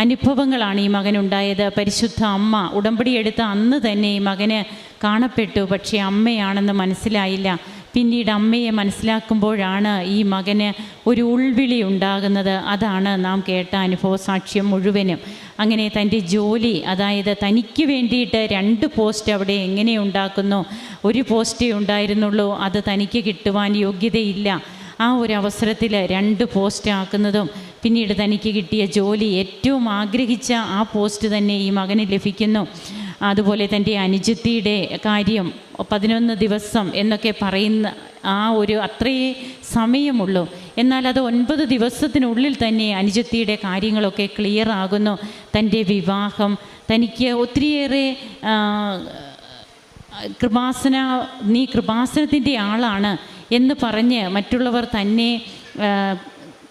Speaker 2: അനുഭവങ്ങളാണ് ഈ മകനുണ്ടായത്. പരിശുദ്ധ അമ്മ ഉടമ്പടി എടുത്ത അന്ന് തന്നെ ഈ മകന് കാണപ്പെട്ടു, പക്ഷേ അമ്മയാണെന്ന് മനസ്സിലായില്ല. പിന്നീട് അമ്മയെ മനസ്സിലാക്കുമ്പോഴാണ് ഈ മകന് ഒരു ഉൾവിളി ഉണ്ടാകുന്നത്. അതാണ് നാം കേട്ട അനുഭവ സാക്ഷ്യം മുഴുവനും. അങ്ങനെ തൻ്റെ ജോലി, അതായത് തനിക്ക് വേണ്ടിയിട്ട് 2 പോസ്റ്റ് അവിടെ എങ്ങനെ ഉണ്ടാക്കുന്നു? ഒരു പോസ്റ്റേ ഉണ്ടായിരുന്നുള്ളൂ, അത് തനിക്ക് കിട്ടുവാൻ യോഗ്യതയില്ല. ആ ഒരു അവസരത്തിൽ 2 പോസ്റ്റ് ആക്കുന്നതും പിന്നീട് തനിക്ക് കിട്ടിയ ജോലി, ഏറ്റവും ആഗ്രഹിച്ച ആ പോസ്റ്റ് തന്നെ ഈ മകന് ലഭിക്കുന്നു. അതുപോലെ തൻ്റെ അനുജത്തിയുടെ കാര്യം 11 ദിവസം എന്നൊക്കെ പറയുന്ന ആ ഒരു അത്രയേ സമയമുള്ളൂ. എന്നാൽ അത് 9 ദിവസത്തിനുള്ളിൽ തന്നെ അനുജത്തിയുടെ കാര്യങ്ങളൊക്കെ ക്ലിയർ ആകുന്നു. തൻ്റെ വിവാഹം, തനിക്ക് ഒത്തിരിയേറെ നീ കൃപാസനത്തിൻ്റെ ആളാണ് എന്ന് പറഞ്ഞ് മറ്റുള്ളവർ തന്നെ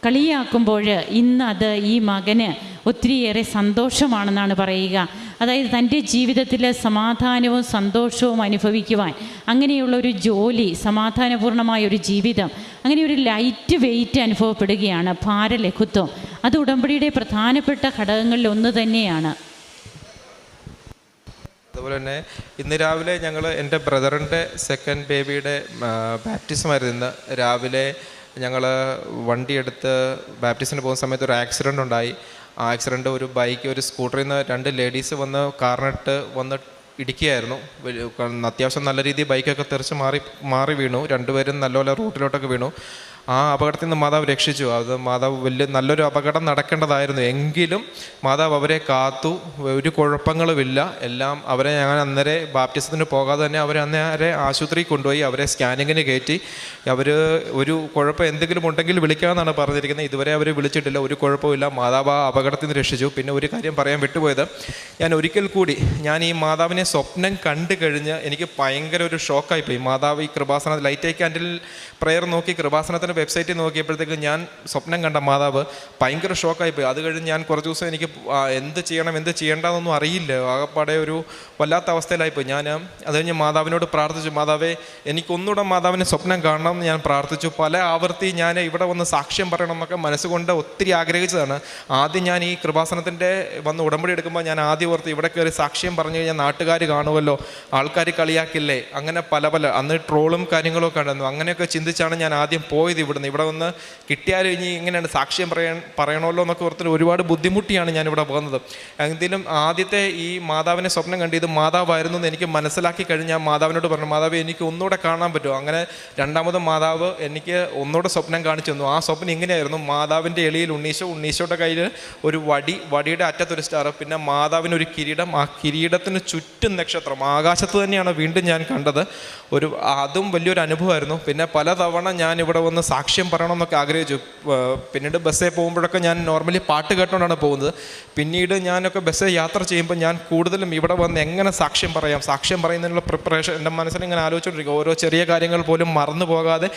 Speaker 2: കളിയാക്കുമ്പോൾ ഇന്നത് ഈ മകന് ഒത്തിരിയേറെ സന്തോഷമാണെന്നാണ് പറയുക. അതായത് തൻ്റെ ജീവിതത്തിൽ സമാധാനവും സന്തോഷവും അനുഭവിക്കുവാൻ, അങ്ങനെയുള്ളൊരു ജോലി, സമാധാനപൂർണമായൊരു ജീവിതം, അങ്ങനെ ഒരു ലൈറ്റ് വെയിറ്റ് അനുഭവപ്പെടുകയാണ്. ഭാരലഘുത്വം അത് ഉടമ്പടിയുടെ പ്രധാനപ്പെട്ട ഘടകങ്ങളിൽ ഒന്ന് തന്നെയാണ്.
Speaker 1: അതുപോലെ തന്നെ ഇന്ന് രാവിലെ ഞങ്ങൾ എൻ്റെ ബ്രദറിൻ്റെ 2nd ബേബിയുടെ ബാപ്റ്റിസമായിരുന്നു. ഇന്ന് രാവിലെ ഞങ്ങൾ വണ്ടിയെടുത്ത് ബാപ്റ്റിസിന് പോകുന്ന സമയത്ത് ഒരു ആക്സിഡൻ്റ് ഉണ്ടായി. ആ ആക്സിഡൻറ്റ് ഒരു ബൈക്ക്, ഒരു സ്കൂട്ടറിൽ നിന്ന് 2 ലേഡീസ് വന്ന് കാറിനിട്ട് വന്ന് ഇടിക്കുകയായിരുന്നു. അത്യാവശ്യം നല്ല രീതിയിൽ ബൈക്കൊക്കെ തെറിച്ച് മാറി വീണു. 2 പേരും നല്ലപോലെ റൂട്ടിലോട്ടൊക്കെ വീണു. ആ അപകടത്തിൽ നിന്ന് മാതാവ് രക്ഷിച്ചു. അത് മാതാവ് നല്ലൊരു അപകടം നടക്കേണ്ടതായിരുന്നു, എങ്കിലും മാതാവ് അവരെ കാത്തു. ഒരു കുഴപ്പങ്ങളുമില്ല. എല്ലാം അവരെ ഞാൻ അന്നേരം ബാപ്റ്റിസത്തിന് പോകാതെ തന്നെ അവരെ അന്നേരെ ആശുപത്രിയിൽ കൊണ്ടുപോയി അവരെ സ്കാനിങ്ങിന് കയറ്റി. അവർ ഒരു കുഴപ്പം എന്തെങ്കിലും ഉണ്ടെങ്കിൽ വിളിക്കാമെന്നാണ് പറഞ്ഞിരിക്കുന്നത്. ഇതുവരെ അവർ വിളിച്ചിട്ടില്ല. ഒരു കുഴപ്പമില്ല. മാതാവ് ആ അപകടത്തിൽ നിന്ന് രക്ഷിച്ചു. പിന്നെ ഒരു കാര്യം പറയാൻ വിട്ടുപോയത്, ഞാൻ ഒരിക്കൽ കൂടി ഈ മാതാവിനെ സ്വപ്നം കണ്ടു കഴിഞ്ഞ് എനിക്ക് ഭയങ്കര ഒരു ഷോക്കായിപ്പോയി. മാതാവ് ഈ കൃപാസന ലൈറ്റ് എ ക്യാൻഡിൽ പ്രെയർ നോക്കി കൃപാസനത്തിൻ്റെ വെബ്സൈറ്റിൽ നോക്കിയപ്പോഴത്തേക്ക് ഞാൻ സ്വപ്നം കണ്ട മാതാവ് ഭയങ്കര ഷോക്കായിപ്പോയി. അത് കഴിഞ്ഞ് ഞാൻ കുറച്ച് ദിവസം എനിക്ക് എന്ത് ചെയ്യണം എന്ത് ചെയ്യേണ്ടതെന്നൊന്നും അറിയില്ല. ആകപ്പാടെ ഒരു വല്ലാത്ത അവസ്ഥയിലായിപ്പോയി. ഞാൻ അത് കഴിഞ്ഞ് മാതാവിനോട് പ്രാർത്ഥിച്ചു, മാതാവേ എനിക്കൊന്നുകൂടെ മാതാവിനെ സ്വപ്നം കാണണം എന്ന് ഞാൻ പ്രാർത്ഥിച്ചു. പല ആവർത്തി ഞാൻ ഇവിടെ വന്ന് സാക്ഷ്യം പറയണം എന്നൊക്കെ മനസ്സുകൊണ്ട് ഒത്തിരി ആഗ്രഹിച്ചതാണ്. ആദ്യം ഞാൻ ഈ കൃപാസനത്തിൻ്റെ വന്ന് ഉടമ്പടി എടുക്കുമ്പോൾ ഞാൻ ആദ്യം ഓർത്ത് ഇവിടെ കയറി സാക്ഷ്യം പറഞ്ഞു കഴിഞ്ഞാൽ നാട്ടുകാർ കാണുമല്ലോ, ആൾക്കാർ കളിയാക്കില്ലേ, അങ്ങനെ പല അന്ന് ട്രോളും കാര്യങ്ങളൊക്കെ ഉണ്ടായിരുന്നു. അങ്ങനെയൊക്കെ ചിന്തിച്ചാണ് ഞാൻ ആദ്യം പോയത്. ഇവിടെ വന്ന് കിട്ടിയാലും ഇനി ഇങ്ങനെയാണ് സാക്ഷ്യം പറയണമല്ലോ എന്നൊക്കെ ഓർത്തിട്ട് ഒരുപാട് ബുദ്ധിമുട്ടിയാണ് ഞാനിവിടെ പോകുന്നത്. എങ്കിലും ആദ്യത്തെ ഈ മാതാവിനെ സ്വപ്നം കണ്ട് ഇത് മാതാവായിരുന്നു എന്ന് എനിക്ക് മനസ്സിലാക്കി കഴിഞ്ഞാൽ മാതാവിനോട് പറഞ്ഞു, മാതാവ് എനിക്ക് ഒന്നുകൂടെ കാണാൻ പറ്റുമോ? അങ്ങനെ 2ാമത് മാതാവ് എനിക്ക് ഒന്നുകൂടെ സ്വപ്നം കാണിച്ചു തന്നു. ആ സ്വപ്നം ഇങ്ങനെയായിരുന്നു, മാതാവിൻ്റെ എളിയിൽ ഉണ്ണീശോയുടെ കയ്യിൽ ഒരു വടിയുടെ അറ്റത്തൊരു സ്റ്റാർ, പിന്നെ മാതാവിനൊരു കിരീടം, ആ കിരീടത്തിന് ചുറ്റും നക്ഷത്രം. ആകാശത്ത് തന്നെയാണ് വീണ്ടും ഞാൻ കണ്ടത്. അതും വലിയൊരു അനുഭവമായിരുന്നു. പിന്നെ പലതവണ ഞാൻ ഇവിടെ വന്ന് സാക്ഷ്യം പറയണമെന്നൊക്കെ ആഗ്രഹിച്ചു. പിന്നീട് ബസ്സിൽ പോകുമ്പോഴൊക്കെ ഞാൻ നോർമലി പാട്ട് കേട്ടുകൊണ്ടാണ് പോകുന്നത്. പിന്നീട് ഞാനൊക്കെ ബസ്സിൽ യാത്ര ചെയ്യുമ്പോൾ ഞാൻ കൂടുതലും ഇവിടെ വന്ന് എങ്ങനെ സാക്ഷ്യം പറയുന്നതിനുള്ള പ്രിപ്പറേഷൻ എൻ്റെ മനസ്സിൽ ഇങ്ങനെ ആലോചിച്ചുകൊണ്ടിരിക്കും. ഓരോ ചെറിയ കാര്യങ്ങൾ പോലും മറന്നു പോകാതെ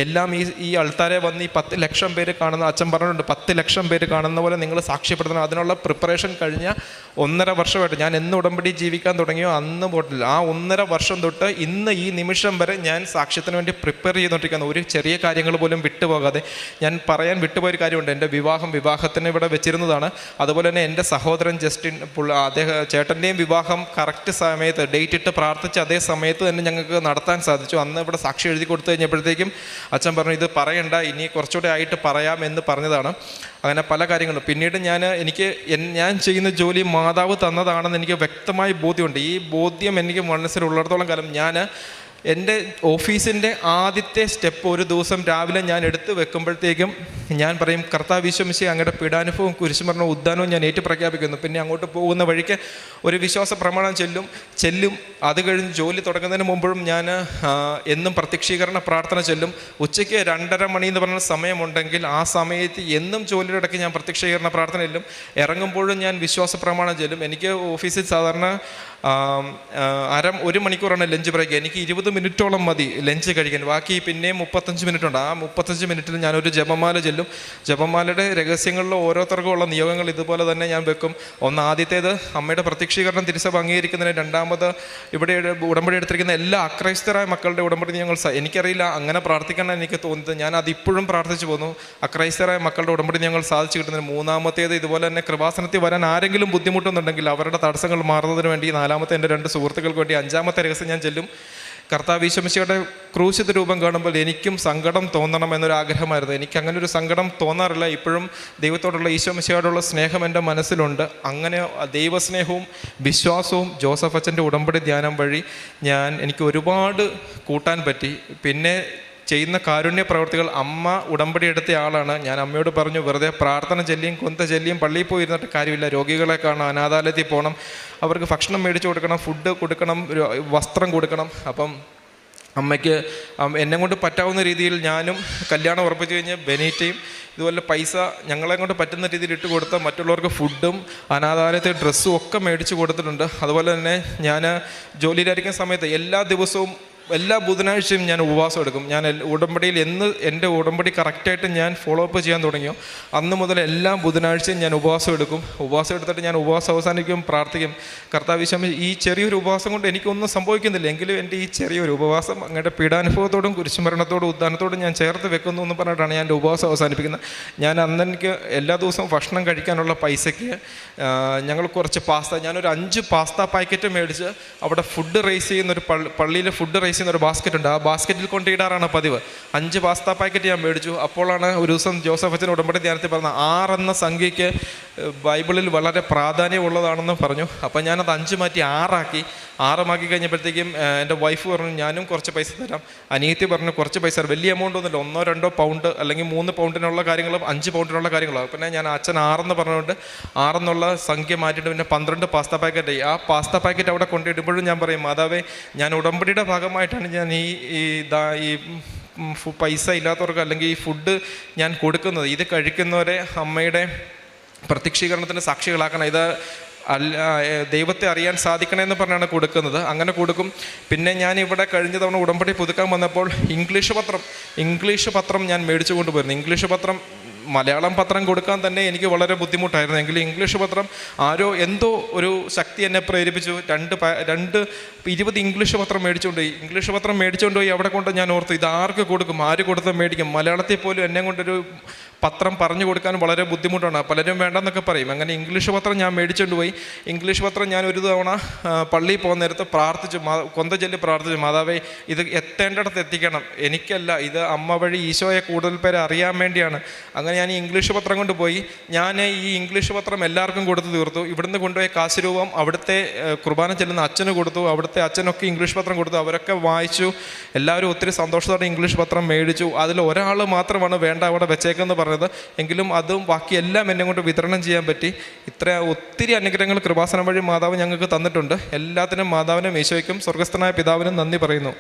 Speaker 1: എല്ലാം ഈ ആൾക്കാരെ വന്ന് ഈ 10 ലക്ഷം പേര് കാണുന്ന, അച്ഛൻ പറഞ്ഞിട്ടുണ്ട് 10 ലക്ഷം പേര് കാണുന്ന പോലെ നിങ്ങൾ സാക്ഷ്യപ്പെടുത്തണം. അതിനുള്ള പ്രിപ്പറേഷൻ കഴിഞ്ഞ 1.5 വർഷമായിട്ട് ഞാൻ എന്ന് ഉടമ്പടി ജീവിക്കാൻ തുടങ്ങിയോ അന്ന് പോട്ടില്ല. ആ 1.5 വർഷം തൊട്ട് ഇന്ന് ഈ നിമിഷം വരെ ഞാൻ സാക്ഷ്യത്തിന് വേണ്ടി പ്രിപ്പയർ ചെയ്തുകൊണ്ടിരിക്കുന്നു. ഒരു ചെറിയ കാര്യങ്ങൾ പോലും വിട്ടുപോകാതെ. ഞാൻ പറയാൻ വിട്ടുപോയൊരു കാര്യമുണ്ട്. എൻ്റെ വിവാഹത്തിന് ഇവിടെ വെച്ചിരുന്നതാണ്. അതുപോലെ തന്നെ എൻ്റെ സഹോദരൻ ജസ്റ്റിൻ ചേട്ടൻ്റെയും വിവാഹം കറക്റ്റ് സമയത്ത് ഡേറ്റ് ഇട്ട് പ്രാർത്ഥിച്ച് അതേ സമയത്ത് തന്നെ ഞങ്ങൾക്ക് നടത്താൻ സാധിച്ചു. അന്ന് ഇവിടെ സാക്ഷി എഴുതി കൊടുത്തു കഴിഞ്ഞപ്പോഴത്തേക്കും അച്ഛൻ പറഞ്ഞു, ഇത് പറയണ്ട, ഇനി കുറച്ചുകൂടെ ആയിട്ട് പറയാം എന്ന് പറഞ്ഞതാണ്. അങ്ങനെ പല കാര്യങ്ങളും. പിന്നീട് ഞാൻ ചെയ്യുന്ന ജോലി മാതാവ് തന്നതാണെന്ന് എനിക്ക് വ്യക്തമായി ബോധ്യമുണ്ട്. ഈ ബോധ്യം എനിക്ക് മനസ്സിലുള്ളിടത്തോളം കാലം ഞാൻ എൻ്റെ ഓഫീസിൻ്റെ ആദ്യത്തെ സ്റ്റെപ്പ് ഒരു ദിവസം രാവിലെ ഞാൻ എടുത്ത് വെക്കുമ്പോഴത്തേക്കും ഞാൻ പറയും, കർത്താവ് ഈശോമിശിഹായെ അങ്ങയുടെ പീഡാനുഭവവും കുരിശുമരണവും ഉദ്ധാനവും ഞാൻ ഏറ്റു പ്രഖ്യാപിക്കുന്നു. പിന്നെ അങ്ങോട്ട് പോകുന്ന വഴിക്ക് ഒരു വിശ്വാസ പ്രമാണം ചെല്ലും. അത് കഴിഞ്ഞ് ജോലി തുടങ്ങുന്നതിന് മുമ്പും ഞാൻ എന്നും പ്രത്യക്ഷീകരണ പ്രാർത്ഥന ചെല്ലും. ഉച്ചയ്ക്ക് 2:30 മണി എന്ന് പറഞ്ഞ സമയമുണ്ടെങ്കിൽ ആ സമയത്ത് എന്നും ജോലിയുടെ ഇടയ്ക്ക് ഞാൻ പ്രത്യക്ഷീകരണ പ്രാർത്ഥന ചെല്ലും. ഇറങ്ങുമ്പോഴും ഞാൻ വിശ്വാസ പ്രമാണം ചെല്ലും. എനിക്ക് ഓഫീസിൽ സാധാരണ ഒരു മണിക്കൂറാണ് ലഞ്ച് ബ്രേക്ക്. എനിക്ക് 20 മിനിറ്റോളം മതി ലഞ്ച് കഴിക്കാൻ. ബാക്കി പിന്നെയും 35 മിനിറ്റ് ഉണ്ട്. ആ 35 മിനിറ്റിൽ ഞാനൊരു ജപമാല ചെല്ലും. ജപമാലയുടെ രഹസ്യങ്ങളിലെ ഓരോരുത്തർക്കും ഉള്ള നിയോഗങ്ങൾ ഇതുപോലെ തന്നെ ഞാൻ വെക്കും. ആദ്യത്തേത് അമ്മയുടെ പ്രത്യക്ഷീകരണം തിരുസഭ അംഗീകരിക്കുന്നതിന്, രണ്ടാമത് ഇവിടെ ഉടമ്പടി എടുത്തിരിക്കുന്ന എല്ലാ അക്രൈസ്തരായ മക്കളുടെ ഉടമ്പടി ഞങ്ങൾ എനിക്കറിയില്ല, അങ്ങനെ പ്രാർത്ഥിക്കണം എനിക്ക് തോന്നുന്നത്. ഞാൻ അതിപ്പോഴും പ്രാർത്ഥിച്ചു പോന്നു, അക്രൈസ്തരായ മക്കളുടെ ഉടമ്പടി ഞങ്ങൾ സാധിച്ചു കിട്ടുന്നതിന്. മൂന്നാമത്തേത് ഇതുപോലെ തന്നെ കൃപാസനത്തിൽ വരാൻ ആരെങ്കിലും ബുദ്ധിമുട്ടുന്നുണ്ടെങ്കിൽ അവരുടെ തടസ്സങ്ങൾ മാറുന്നതിന് വേണ്ടി. നാലാമത്തെ എൻ്റെ 2 സുഹൃത്തുക്കൾക്ക് വേണ്ടി. അഞ്ചാമത്തെ രഹസ്യം ഞാൻ ചെല്ലും, കർത്താവ് ഈശോമിശിഹായുടെ ക്രൂശിത രൂപം കാണുമ്പോൾ എനിക്കും സങ്കടം തോന്നണം എന്നൊരാഗ്രഹമായിരുന്നു. എനിക്ക് അങ്ങനെ ഒരു സങ്കടം തോന്നാറില്ല. ഇപ്പോഴും ദൈവത്തോടുള്ള ഈശോമിശിഹായോടുള്ള സ്നേഹം എൻ്റെ മനസ്സിലുണ്ട്. അങ്ങനെ ദൈവസ്നേഹവും വിശ്വാസവും ജോസഫ് അച്ഛൻ്റെ ഉടമ്പടി ധ്യാനം വഴി എനിക്ക് ഒരുപാട് കൂട്ടാൻ പറ്റി. പിന്നെ ചെയ്യുന്ന കാരുണ്യ പ്രവർത്തികൾ, അമ്മ ഉടമ്പടി എടുത്ത ആളാണ്. ഞാൻ അമ്മയോട് പറഞ്ഞു, വെറുതെ പ്രാർത്ഥന ചൊല്ലിയും കൊന്ത ചൊല്ലിയും പള്ളിയിൽ പോയി ഇരുന്നിട്ട് കാര്യമില്ല. രോഗികളെ കാണാം, അനാഥാലയത്തിൽ പോകണം, അവർക്ക് ഭക്ഷണം മേടിച്ചു കൊടുക്കണം, ഫുഡ് കൊടുക്കണം, വസ്ത്രം കൊടുക്കണം. അപ്പം അമ്മയ്ക്ക് എന്നെ കൊണ്ട് പറ്റാവുന്ന രീതിയിൽ ഞാനും കല്യാണം ഉറപ്പിച്ചു കഴിഞ്ഞ് ബെനീറ്റയും ഇതുപോലെ പൈസ ഞങ്ങളെ കൊണ്ട് പറ്റുന്ന രീതിയിൽ ഇട്ട് കൊടുത്ത മറ്റുള്ളവർക്ക് ഫുഡും അനാഥാലയത്തിൽ ഡ്രസ്സും ഒക്കെ മേടിച്ച് കൊടുത്തിട്ടുണ്ട്. അതുപോലെ തന്നെ ഞാൻ ജോലിയിലായിരിക്കുന്ന സമയത്ത് എല്ലാ ദിവസവും എല്ലാ ബുധനാഴ്ചയും ഞാൻ ഉപവാസം എടുക്കും. ഞാൻ ഉടമ്പടിയിൽ എൻ്റെ ഉടമ്പടി കറക്റ്റായിട്ട് ഞാൻ ഫോളോ അപ്പ് ചെയ്യാൻ തുടങ്ങിയോ അന്ന് മുതൽ എല്ലാ ബുധനാഴ്ചയും ഞാൻ ഉപവാസം എടുക്കും. ഉപവാസം എടുത്തിട്ട് ഞാൻ ഉപവാസം അവസാനിക്കും, പ്രാർത്ഥിക്കും, കർത്താവ് ഈശോമേ ഈ ചെറിയൊരു ഉപവാസം കൊണ്ട് എനിക്കൊന്നും സംഭവിക്കുന്നില്ല, എങ്കിലും എൻ്റെ ഈ ചെറിയൊരു ഉപവാസം അങ്ങയുടെ പീഡാനുഭവത്തോടും കുരിശുമരണത്തോടും ഉദ്ധാനത്തോടും ഞാൻ ചേർത്ത് വെക്കുന്നു എന്ന് പറഞ്ഞിട്ടാണ് ഞാൻ എൻ്റെ ഉപവാസം അവസാനിപ്പിക്കുന്നത്. ഞാൻ അന്ന് എനിക്ക് എല്ലാ ദിവസവും ഭക്ഷണം കഴിക്കാനുള്ള പൈസയ്ക്ക് ഞങ്ങൾ കുറച്ച് ഞാനൊരു 5 പാസ്ത പാക്കറ്റ് മേടിച്ച് അവിടെ ഫുഡ് റൈസ് ചെയ്യുന്നൊരു പള്ളിയിൽ ഫുഡ് റൈസ് ചെയ്യുന്ന ഒരു ബാസ്ക്കറ്റ് ഉണ്ട്. ആ ബാസ്ക്കറ്റിൽ കൊണ്ടിടാറാണ് പതിവ്. 5 പാസ്ത പാക്കറ്റ് ഞാൻ മേടിച്ചു. അപ്പോഴാണ് ഒരു ദിവസം ജോസഫ് അച്ഛൻ ഉടമ്പടി ധ്യാനത്തിൽ പറഞ്ഞ 6 എന്ന സംഖ്യയ്ക്ക് ബൈബിളിൽ വളരെ പ്രാധാന്യമുള്ളതാണെന്ന് പറഞ്ഞു. അപ്പം ഞാനത് 5 മാറ്റി 6 ആക്കി കഴിഞ്ഞപ്പോഴത്തേക്കും എൻ്റെ വൈഫ് പറഞ്ഞു ഞാനും കുറച്ച് പൈസ തരാം. അനിയത്തി പറഞ്ഞു കുറച്ച് പൈസ, വലിയ എമൗണ്ട് ഒന്നുമില്ല, 1-2 പൗണ്ട് അല്ലെങ്കിൽ 3 പൗണ്ടിനുള്ള കാര്യങ്ങളും 5 പൗണ്ടിനുള്ള കാര്യങ്ങളും. പിന്നെ ഞാൻ അച്ഛൻ 6 എന്ന് പറഞ്ഞുകൊണ്ട് 6 എന്നുള്ള സംഖ്യ മാറ്റിയിട്ട് പിന്നെ 12 പാസ്ത പാക്കറ്റ്. ആ പാസ്ത പാക്കറ്റ് അവിടെ കൊണ്ടിടുമ്പോഴും ഞാൻ പറയും, മാതാവേ ഞാൻ ഉടമ്പടിയുടെ ഭാഗമായിട്ടാണ് ഞാൻ ഈ പൈസ ഇല്ലാത്തവർക്ക് അല്ലെങ്കിൽ ഈ ഫുഡ് ഞാൻ കൊടുക്കുന്നത്. ഇത് കഴിക്കുന്നവരെ അമ്മയുടെ പ്രത്യക്ഷീകരണത്തിന് സാക്ഷികളാക്കണം, ഇത് ദൈവത്തെ അറിയാൻ സാധിക്കണമെന്ന് പറഞ്ഞാണ് കൊടുക്കുന്നത്. അങ്ങനെ കൊടുക്കും. പിന്നെ ഞാൻ ഇവിടെ കഴിഞ്ഞ തവണ ഉടമ്പടി പുതുക്കാൻ വന്നപ്പോൾ ഇംഗ്ലീഷ് പത്രം ഞാൻ മേടിച്ചു കൊണ്ടുപോയിരുന്നു. ഇംഗ്ലീഷ് പത്രം, മലയാളം പത്രം കൊടുക്കാൻ തന്നെ എനിക്ക് വളരെ ബുദ്ധിമുട്ടായിരുന്നു. എങ്കിലും ഇംഗ്ലീഷ് പത്രം ആരോ എന്തോ ഒരു ശക്തി എന്നെ പ്രേരിപ്പിച്ചു. 20 ഇംഗ്ലീഷ് പത്രം മേടിച്ചുകൊണ്ടുപോയി അവിടെ കൊണ്ട് ഞാൻ ഓർത്തു, ഇത് ആർക്ക് കൊടുക്കും, ആര് കൊടുത്താൽ മേടിക്കും. മലയാളത്തിൽ പോലും എന്നെ കൊണ്ടൊരു പത്രം പറഞ്ഞു കൊടുക്കാൻ വളരെ ബുദ്ധിമുട്ടാണ്, പലരും വേണ്ടെന്നൊക്കെ പറയും. അങ്ങനെ ഇംഗ്ലീഷ് പത്രം ഞാൻ മേടിച്ചുകൊണ്ട് പോയി. ഇംഗ്ലീഷ് പത്രം ഞാൻ ഒരു തവണ പള്ളിയിൽ പോകുന്ന നേരത്ത് കൊന്ത ചൊല്ലി പ്രാർത്ഥിച്ചു, മാതാവേ ഇത് എത്തേണ്ടിടത്ത് എത്തിക്കണം, എനിക്കല്ല, ഇത് അമ്മ വഴി ഈശോയെ കൂടുതൽ പേരെ അറിയാൻ വേണ്ടിയാണ്. അങ്ങനെ ഞാൻ ഈ ഇംഗ്ലീഷ് പത്രം കൊണ്ട് പോയി. ഞാൻ ഈ ഇംഗ്ലീഷ് പത്രം എല്ലാവർക്കും കൊടുത്തു തീർത്തു. ഇവിടുന്ന് കൊണ്ടുപോയ കാശ് രൂപം അവിടുത്തെ കുർബാന ചെല്ലുന്ന അച്ഛന് കൊടുത്തു. അവിടുത്തെ അച്ഛനൊക്കെ ഇംഗ്ലീഷ് പത്രം കൊടുത്തു. അവരൊക്കെ വായിച്ചു. എല്ലാവരും ഒത്തിരി സന്തോഷത്തോടെ ഇംഗ്ലീഷ് പത്രം മേടിച്ചു. അതിൽ ഒരാൾ മാത്രമാണ് വേണ്ട അവിടെ വെച്ചേക്കെന്ന് പറഞ്ഞത്. എങ്കിലും അതും ബാക്കി എല്ലാം എന്നെ കൊണ്ട് വിതരണം ചെയ്യാൻ പറ്റി. ഒത്തിരി അനുഗ്രഹങ്ങൾ കൃപാസനം വഴി മാതാവ് ഞങ്ങൾക്ക് തന്നിട്ടുണ്ട്. എല്ലാത്തിനും മാതാവിനും ഈശോയ്ക്കും സ്വർഗസ്ഥനായ പിതാവിനും നന്ദി പറയുന്നു.